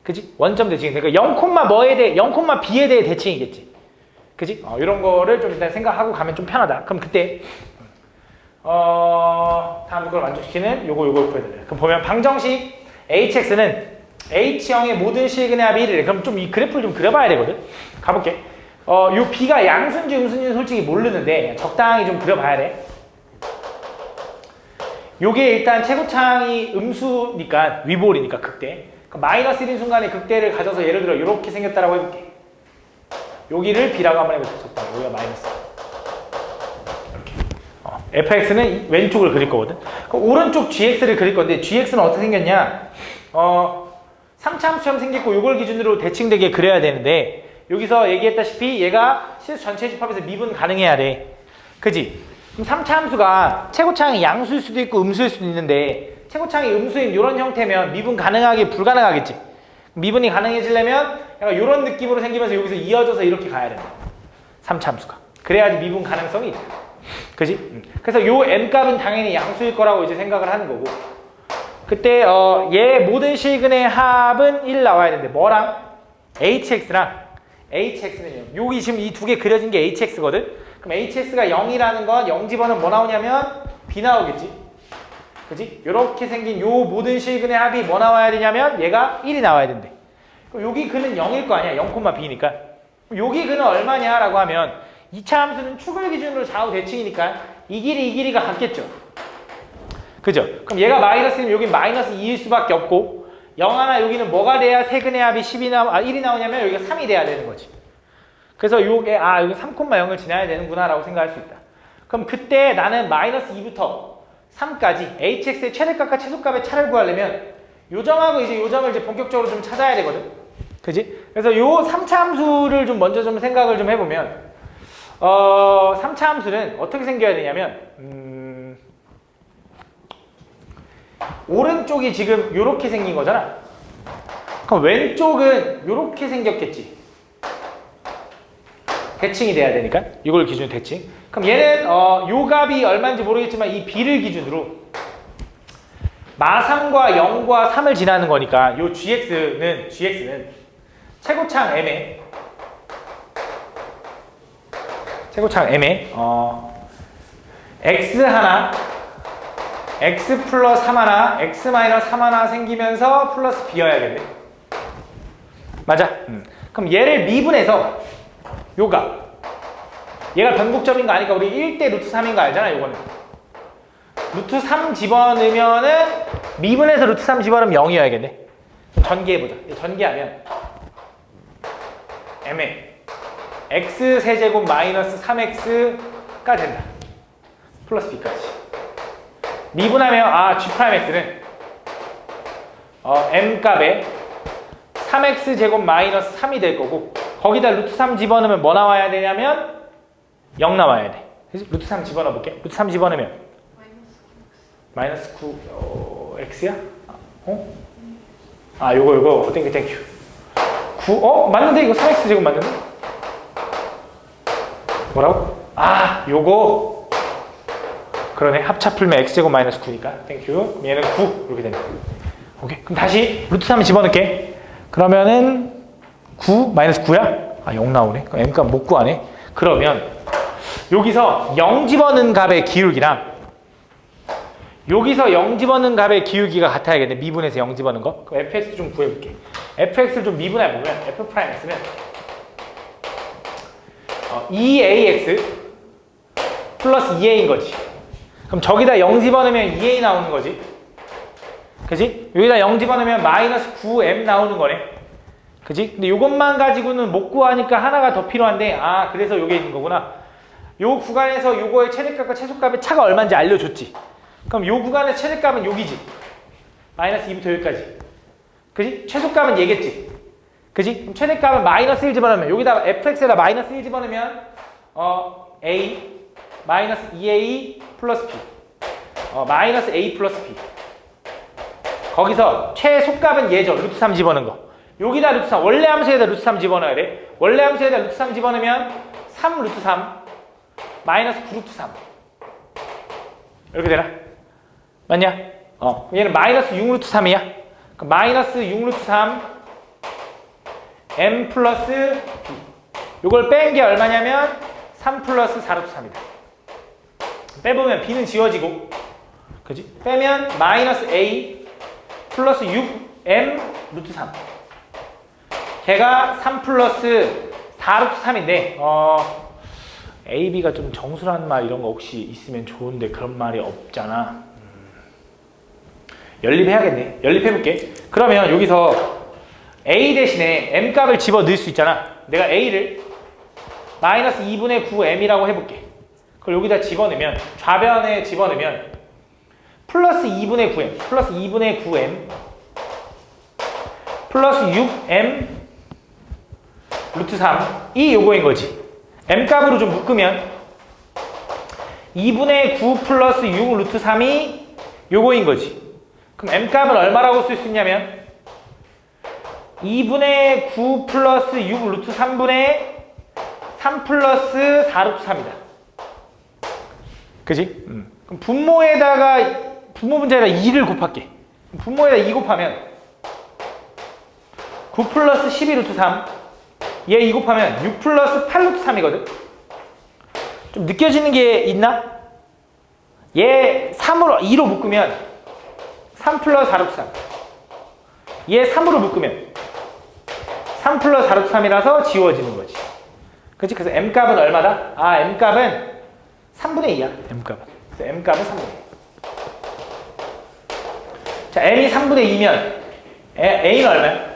그치? 원점 대칭. 그러니까 0, 뭐에 대해, 0, b에 대해 대칭이겠지. 그치? 이런 거를 좀 일단 생각하고 가면 좀 편하다. 그럼 그때 다음 걸 만족시키는 요걸 구해달래요. 그럼 보면 방정식 hx는 h형의 모든 실근의 합이 1이래. 그럼 좀 이 그래프를 좀 그려봐야 되거든. 가볼게. 요 b가 양수인지 음수인지는 솔직히 모르는데 적당히 좀 그려봐야 돼. 요게 일단 최고차항이 음수니까 위볼이니까 극대. 마이너스 1인 순간에 극대를 가져서 예를 들어 이렇게 생겼다라고 해볼게. 여기를 b라고 한번 해보자. 적당히. 여기가 마이너스. 이렇게. fx는 왼쪽을 그릴 거거든. 그럼 오른쪽 gx를 그릴 건데 gx는 어떻게 생겼냐? 3차 함수처럼 생겼고 이걸 기준으로 대칭되게 그려야 되는데 여기서 얘기했다시피 얘가 실수 전체 집합에서 미분 가능해야 돼. 그지? 그럼 3차 함수가 최고차항이 양수일 수도 있고 음수일 수도 있는데 최고차항이 음수인 이런 형태면 미분 가능하게 불가능하겠지. 미분이 가능해지려면 약간 이런 느낌으로 생기면서 여기서 이어져서 이렇게 가야 된다. 3차 함수가. 그래야지 미분 가능성이 있다. 그지? 그래서 요 n값은 당연히 양수일 거라고 이제 생각을 하는 거고 그때 얘 모든 실근의 합은 1 나와야 되는데 뭐랑? hx랑 hx는 여기 지금 이 두 개 그려진 게 hx거든? 그럼 hx가 0이라는 건 0 집어넣으면 뭐 나오냐면 b 나오겠지? 그지? 요렇게 생긴 요 모든 실근의 합이 뭐 나와야 되냐면 얘가 1이 나와야 된대. 그럼 여기 근은 0일 거 아니야? 0,b니까. 여기 근은 얼마냐라고 하면 2차 함수는 축을 기준으로 좌우 대칭이니까 이 길이가 같겠죠? 그죠? 그럼 얘가 마이너스면 여긴 마이너스 2일 수밖에 없고 0 하나 여기는 뭐가 돼야 세근의 합이 1이 나오냐면 여기가 3이 돼야 되는 거지. 그래서 요게 여기 3,0을 지나야 되는구나 라고 생각할 수 있다. 그럼 그때 나는 마이너스 2부터 3까지 hx의 최대값과 최소값의 차를 구하려면 요 점하고 이제 요 점을 이제 본격적으로 좀 찾아야 되거든. 그지? 그래서 요 3차 함수를 좀 먼저 좀 생각을 좀 해보면 3차 함수는 어떻게 생겨야 되냐면 오른쪽이 지금 요렇게 생긴 거잖아. 그럼 왼쪽은 요렇게 생겼겠지. 대칭이 돼야 되니까 이걸 기준으로 대칭. 그럼 얘는 요 값이 얼마인지 모르겠지만 이 b를 기준으로 마3과 0과 3을 지나는 거니까 요 gx는 최고차항 m에 x 하나 x 플러스 3 하나 x 마이너스 3 하나 생기면서 플러스 b여야겠네. 맞아? 그럼 얘를 미분해서 요가 얘가 변곡점인 거 아니까 우리 1대 루트 3인 거 알잖아. 요거는 루트 3 집어넣으면은 미분해서 루트 3 집어넣으면 0이어야겠네. 전개해보자. 전개하면 m에 x 세제곱 마이너스 3x가 된다. 플러스 b까지. 미분하면 g'x는 m값에 3x 제곱 마이너스 3이 될 거고 거기다 루트 3 집어넣으면 뭐 나와야 되냐면 0 나와야 돼. 그래서 루트 3 집어넣어 볼게. 루트 3 집어넣으면 마이너스 9 x야? 요거 땡큐 9 맞는데 이거 3x 제곱 맞는데? 뭐라고? 요거 그러네. 합차 풀면 x제곱 마이너스 9니까 땡큐. 얘는 9 이렇게 됩니다. 오케이. 그럼 다시 루트 3 집어넣을게. 그러면은 9 마이너스 9야? 0 나오네. 그럼 m값 못 구하네. 그러면 여기서 0 집어넣은 값의 기울기랑 여기서 0 집어넣은 값의 기울기가 같아야겠네. 미분해서 0 집어넣은 거. 그럼 fx 좀 구해볼게. fx를 좀 미분해보면 f'x는 2ax 플러스 2a인 거지. 그럼 저기다 0 집어넣으면 2a 나오는 거지. 그지? 여기다 0 집어넣으면 마이너스 9m 나오는 거네. 그지? 근데 이것만 가지고는 못 구하니까 하나가 더 필요한데 그래서 요게 있는 거구나. 요 구간에서 요거의 최대값과 최소값의 차가 얼마인지 알려줬지. 그럼 요 구간의 최대값은 여기지. 마이너스 2부터 여기까지. 그지? 최소값은 얘겠지. 그지? 그럼 최대값은 마이너스 1 집어넣으면 여기다 fx에다 마이너스 1 집어넣으면 a 마이너스 2a 플러스 b 마이너스 a 플러스 b 거기서 최소값은 얘죠. 루트 3 집어넣은 거. 여기다 루트 3 원래 함수에다 루트 3 집어넣어야 돼. 원래 함수에다 루트 3 집어넣으면 3 루트 3 마이너스 9 루트 3 이렇게 되나? 맞냐? 얘는 마이너스 6 루트 3이야. 그럼 마이너스 6 루트 3 m 플러스 b 요걸 뺀 게 얼마냐면 3 플러스 4 루트 3이다. 빼보면 b는 지워지고 그지? 빼면 마이너스 a 플러스 6m 루트 3 걔가 3 플러스 4 루트 3인데 a, b가 좀 정수라는 말 이런 거 혹시 있으면 좋은데 그런 말이 없잖아. 연립해야겠네. 연립해볼게. 그러면 여기서 a 대신에 m 값을 집어 넣을 수 있잖아. 내가 a를 마이너스 2분의 9m이라고 해볼게. 그걸 여기다 집어넣으면 좌변에 집어넣으면 플러스 2분의 9m 플러스 2분의 9m 플러스 6m 루트 3이 요거인 거지. m 값으로 좀 묶으면 2분의 9 플러스 6 루트 3이 요거인 거지. 그럼 m값은 얼마라고 쓸 수 있냐면 2분의 9 플러스 6 루트 3분의 3 플러스 4 루트 3이다. 그지? 그럼 분모 문제에다 2를 곱할게. 분모에다 2 곱하면 9 플러스 12 루트 3 얘 2 곱하면 6 플러스 8 루트 3이거든. 좀 느껴지는 게 있나? 얘 3으로 2로 묶으면 3 플러스 4 루트 3 얘 3으로 묶으면 3 플러스 4 루트 3이라서 지워지는 거지. 그치? 그래서 m값은 얼마다? 아, m값은 3분의 2야. m값은. 그래서 m값은 3분의 2. 자, m이 3분의 2면 a는 얼마야?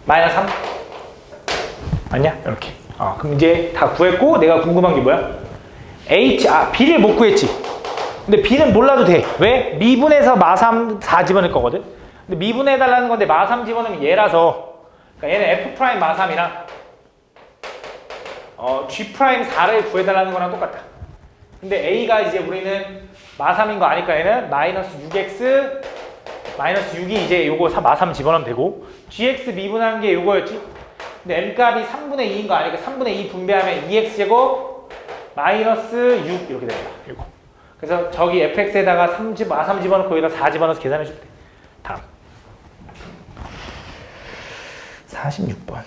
마이너스 3? 맞냐? 이렇게. 그럼 이제 다 구했고 내가 궁금한 게 뭐야? b를 못 구했지. 근데 b는 몰라도 돼. 왜? 미분해서 마3 4 집어넣을 거거든. 근데 미분해달라는 건데 마3 집어넣으면 얘라서, 그러니까 얘는 f 프라임 마3이랑 g 프라임 4를 구해달라는 거랑 똑같다. 근데 a가 이제 우리는 마3인 거 아니까 얘는 마이너스 6x 마이너스 6이 이제 요거 마3 집어넣으면 되고, gx 미분한 게 요거였지. 근데 m값이 3분의 2인 거 아니까 3분의 2 분배하면 2x제곱 마이너스 6 이렇게 됩니다. 이거. 그래서 저기 fx에다가 마3 집어넣고 여기다 4 집어넣어서 계산해 줄게. 다음 46번.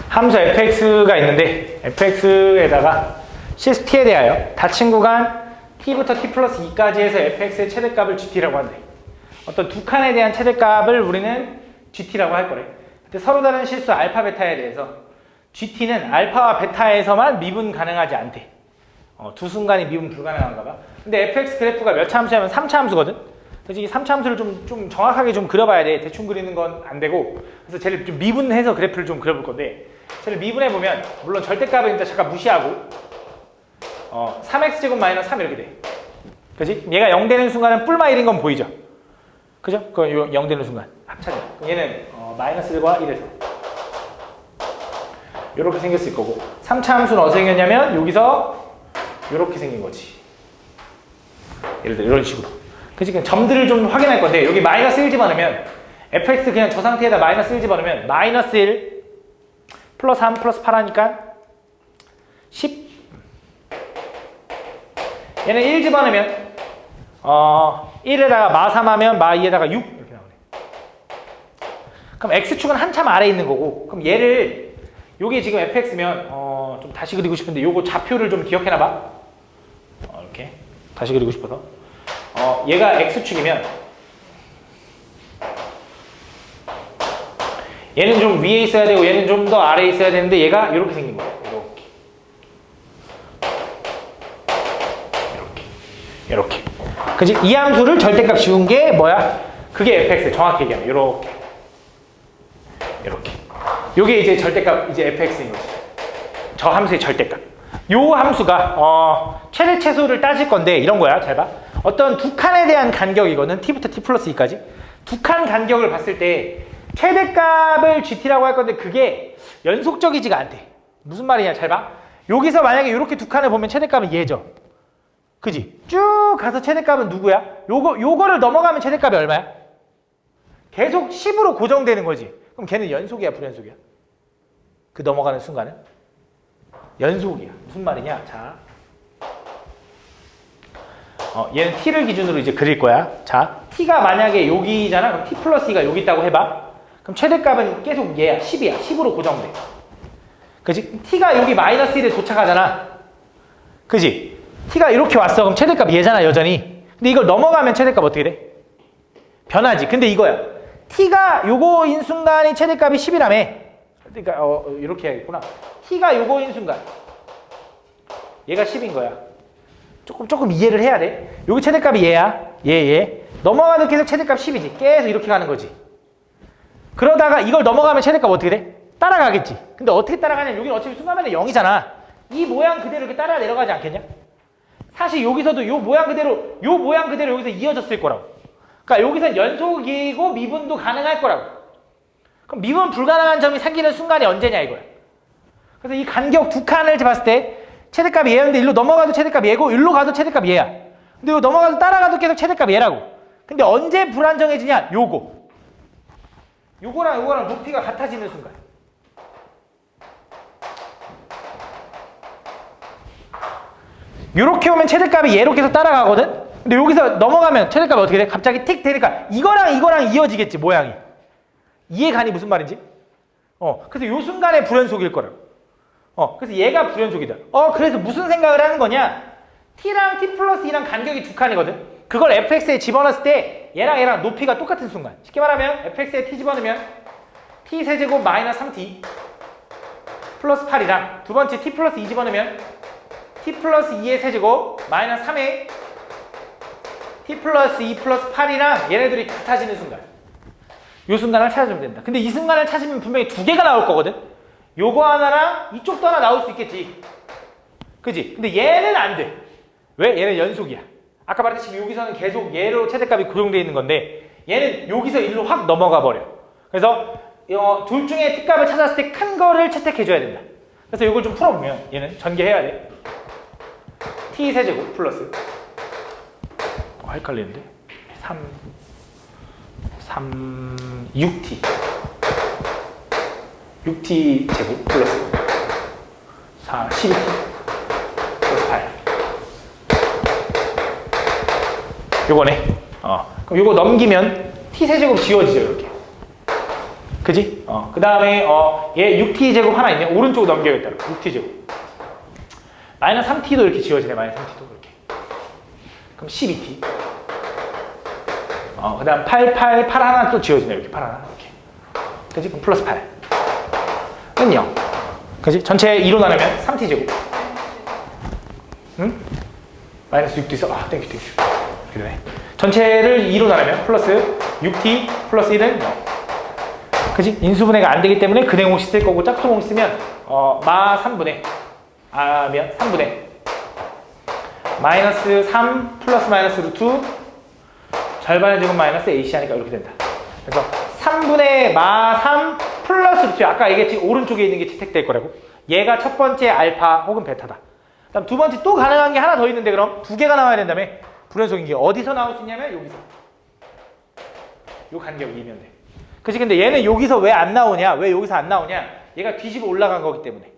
함수 fx가 있는데 fx에다가 실수 t에 대하여 닫힌 구간 t부터 t 플러스 2까지 해서 fx의 최대값을 gt라고 한대. 어떤 두 칸에 대한 최대값을 우리는 gt라고 할 거래. 근데 서로 다른 실수 알파 베타에 대해서 gt는 알파와 베타에서만 미분 가능하지 않대. 두 순간이 미분 불가능한가 봐. 근데 fx 그래프가 몇 차 함수냐면 3차 함수거든. 그래서 이 3차 함수를 좀 정확하게 좀 그려봐야 돼. 대충 그리는 건 안 되고. 그래서 쟤를 좀 미분해서 그래프를 좀 그려볼 건데, 쟤를 미분해보면 물론 절대값은 일단 잠깐 무시하고 3x제곱 마이너스 3 이렇게 돼. 그지? 얘가 0 되는 순간은 뿔마 1인 건 보이죠? 그죠? 그 0 되는 순간 합차죠. 얘는 마이너스 1과 1에서 이렇게 생겼을 거고, 3차 함수는 어떻게 생겼냐면 여기서 이렇게 생긴 거지. 예를 들어 이런 식으로. 그치? 그냥 점들을 좀 확인할 건데, 여기 마이너스 1 집어넣으면 fx 그냥 저 상태에다 마이너스 1 집어넣으면 마이너스 1 플러스 3 플러스 8 하니까 10. 얘는 1 집어넣으면 1에다가 마3 하면 마2에다가 6 이렇게 나오네. 그럼 x축은 한참 아래에 있는 거고, 그럼 얘를 요게 지금 fx면 좀 다시 그리고 싶은데 요거 좌표를 좀 기억해놔 봐. 이렇게 다시 그리고 싶어서 얘가 x축이면 얘는 좀 위에 있어야 되고 얘는 좀 더 아래에 있어야 되는데 얘가 이렇게 생긴 거야. 이렇게. 그치? 이 함수를 절대값 지운 게 뭐야? 그게 fx. 정확히 얘기하면 이렇게. 요게 이제 절대값, 이제 fx인 거지. 저 함수의 절대값. 요 함수가 최대 최소를 따질 건데 이런 거야. 잘 봐. 어떤 두 칸에 대한 간격이거든. t부터 t 플러스 2까지. 두 칸 간격을 봤을 때 최대값을 gt라고 할 건데 그게 연속적이지가 않대. 무슨 말이냐? 잘 봐. 여기서 만약에 이렇게 두 칸을 보면 최대값은 얘죠. 그지? 쭉 가서 최대값은 누구야? 요거를 넘어가면 최대값이 얼마야? 계속 10으로 고정되는 거지. 그럼 걔는 연속이야, 불연속이야? 그 넘어가는 순간은? 연속이야. 무슨 말이냐? 자, 얘는 t를 기준으로 이제 그릴 거야. 자, t가 만약에 여기잖아. 그럼 t 플러스 2가 여기 있다고 해봐. 그럼 최대값은 계속 얘야. 10이야. 10으로 고정돼. 그지? t가 여기 마이너스 1에 도착하잖아. 그지? t가 이렇게 왔어. 그럼 최대값 얘잖아, 여전히. 근데 이걸 넘어가면 최대값 어떻게 돼? 변하지. 근데 이거야. t가 요거인 순간이 최대값이 10이라며. 그러니까 이렇게 해야겠구나. t가 요거인 순간 얘가 10인 거야. 조금 이해를 해야 돼. 여기 최대값이 얘야. 얘. 넘어가도 계속 최대값 10이지. 계속 이렇게 가는 거지. 그러다가 이걸 넘어가면 최대값 어떻게 돼? 따라가겠지. 근데 어떻게 따라가냐면 여기는 어차피 순간면에 0이잖아. 이 모양 그대로 이렇게 따라 내려가지 않겠냐? 사실 여기서도 요 모양 그대로 여기서 이어졌을 거라고. 그러니까 여기서 연속이고 미분도 가능할 거라고. 그럼 미분 불가능한 점이 생기는 순간이 언제냐 이거야. 그래서 이 간격 두 칸을 봤을 때 최대값이 얘였는데 일로 넘어가도 최대값이 얘고 일로 가도 최대값이 얘야. 근데 이거 넘어가도 따라가도 계속 최대값이 얘라고. 근데 언제 불안정해지냐? 요거랑 높이가 같아지는 순간. 요렇게 오면 최대값이 얘로 계속 따라가거든? 근데 여기서 넘어가면 최대값이 어떻게 돼? 갑자기 틱 되니까 이거랑 이어지겠지, 모양이. 이해가니 무슨 말인지? 그래서 요 순간에 불연속일 거라고. 그래서 얘가 불연속이다. 그래서 무슨 생각을 하는 거냐? t랑 t 플러스 2랑 간격이 두 칸이거든? 그걸 fx에 집어넣었을 때 얘랑 높이가 똑같은 순간. 쉽게 말하면 fx에 t 집어넣으면 t 세제곱 마이너스 3t 플러스 8이랑 두 번째 t 플러스 2 집어넣으면 t 플러스 2의 세제곱 마이너스 3의 t 플러스 2 플러스 8이랑 얘네들이 같아지는 순간. 요 순간을 찾아주면 된다. 근데 이 순간을 찾으면 분명히 두 개가 나올 거거든? 요거 하나랑 이쪽도 하나 나올 수 있겠지. 그지? 근데 얘는 안 돼. 왜? 얘는 연속이야. 아까 말했듯이 여기서는 계속 얘로 최대값이 고정되어 있는 건데 얘는 여기서 일로 확 넘어가 버려. 그래서 둘 중에 t값을 찾았을 때 큰 거를 채택해줘야 된다. 그래서 이걸 좀 풀어보면 얘는 전개해야 돼. t 세제곱 플러스 헷갈리는데 6t 제곱 플러스 12t 플러스 8 요거네. 그럼 요거 넘기면 t 세제곱 지워지죠 이렇게. 그지? 그 다음에 얘 6t 제곱 하나 있네. 오른쪽으로 넘겨야겠다. 6t 제곱 마이너스 3t도 이렇게 지워지네. 마이너스 3t도 이렇게. 그럼 12t 그 다음 8 하나 또 지워지네. 이렇게 8 하나 이렇게. 그지? 그럼 플러스 8 은 0. 그지? 전체 2로 나누면 3t 제곱. 응? 마이너스 6도 있어. 땡큐. 그러네. 전체를 2로 나누면 플러스 6t 플러스 1은 0. 그지? 인수분해가 안 되기 때문에 근행공식 쓸 거고 짝수공식 쓰면 마 3분의 면 3분의 마이너스 3 플러스 마이너스 루트 절반의 제곱 마이너스 AC 하니까 이렇게 된다. 그래서 3분의 마 3 플러스 루트 아까 얘기했지 오른쪽에 있는 게 채택될 거라고. 얘가 첫 번째 알파 혹은 베타다. 그다음 두 번째 또 가능한 게 하나 더 있는데 그럼 두 개가 나와야 된다며. 불연속인 게 어디서 나올 수 있냐면 여기서. 요 간격이면 돼. 그치? 근데 얘는 여기서 왜 안 나오냐? 왜 여기서 안 나오냐? 얘가 뒤집어 올라간 거기 때문에.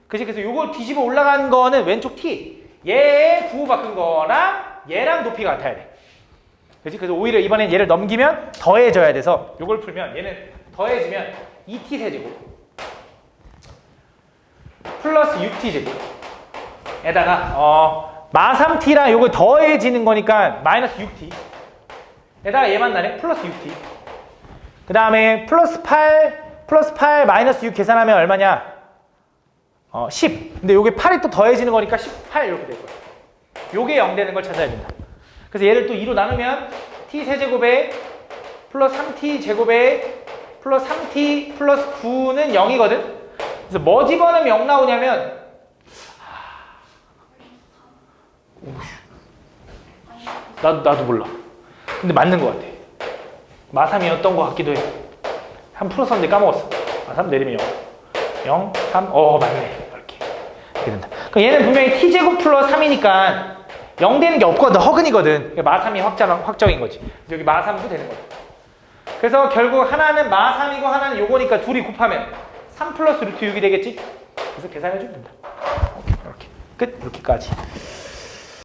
그치? 그래서 요걸 뒤집어 올라간 거는 왼쪽 t. 얘 부호 바꾼 거랑 얘랑 높이가 같아야 돼. 그치? 그래서 오히려 이번엔 얘를 넘기면 더해져야 돼서 요걸 풀면 얘는 더해지면 2t 세제곱 플러스 6t 제곱 에다가 마 3t랑 요거 더해지는 거니까 마이너스 6t 에다가 얘만 나네. 플러스 6t 그 다음에 플러스 8 마이너스 6 계산하면 얼마냐? 10. 근데 요게 8이 또 더해지는 거니까 18 이렇게 될 거야. 요게 0 되는 걸 찾아야 된다. 그래서 얘를 또 2로 나누면 t 세제곱에 플러스 3t 제곱에 플러스 3t 플러스 9는 0이거든? 그래서 뭐 집어넣으면 0 나오냐면 나도 몰라. 근데 맞는 것 같아. 마3이었던 것 같기도 해. 한 풀었었는데 까먹었어. 마3 내리면 0 3 맞네. 이렇게 된다. 그러니까 얘는 분명히 t제곱 플러스 3이니까 0 되는 게 없거든. 허근이거든. 그러니까 마3이 확정인 거지. 여기 마3도 되는 거야. 그래서 결국 하나는 마3이고 하나는 요거니까 둘이 곱하면 3 플러스 루트 6이 되겠지? 그래서 계산해주면 된다. 이렇게 끝. 이렇게까지.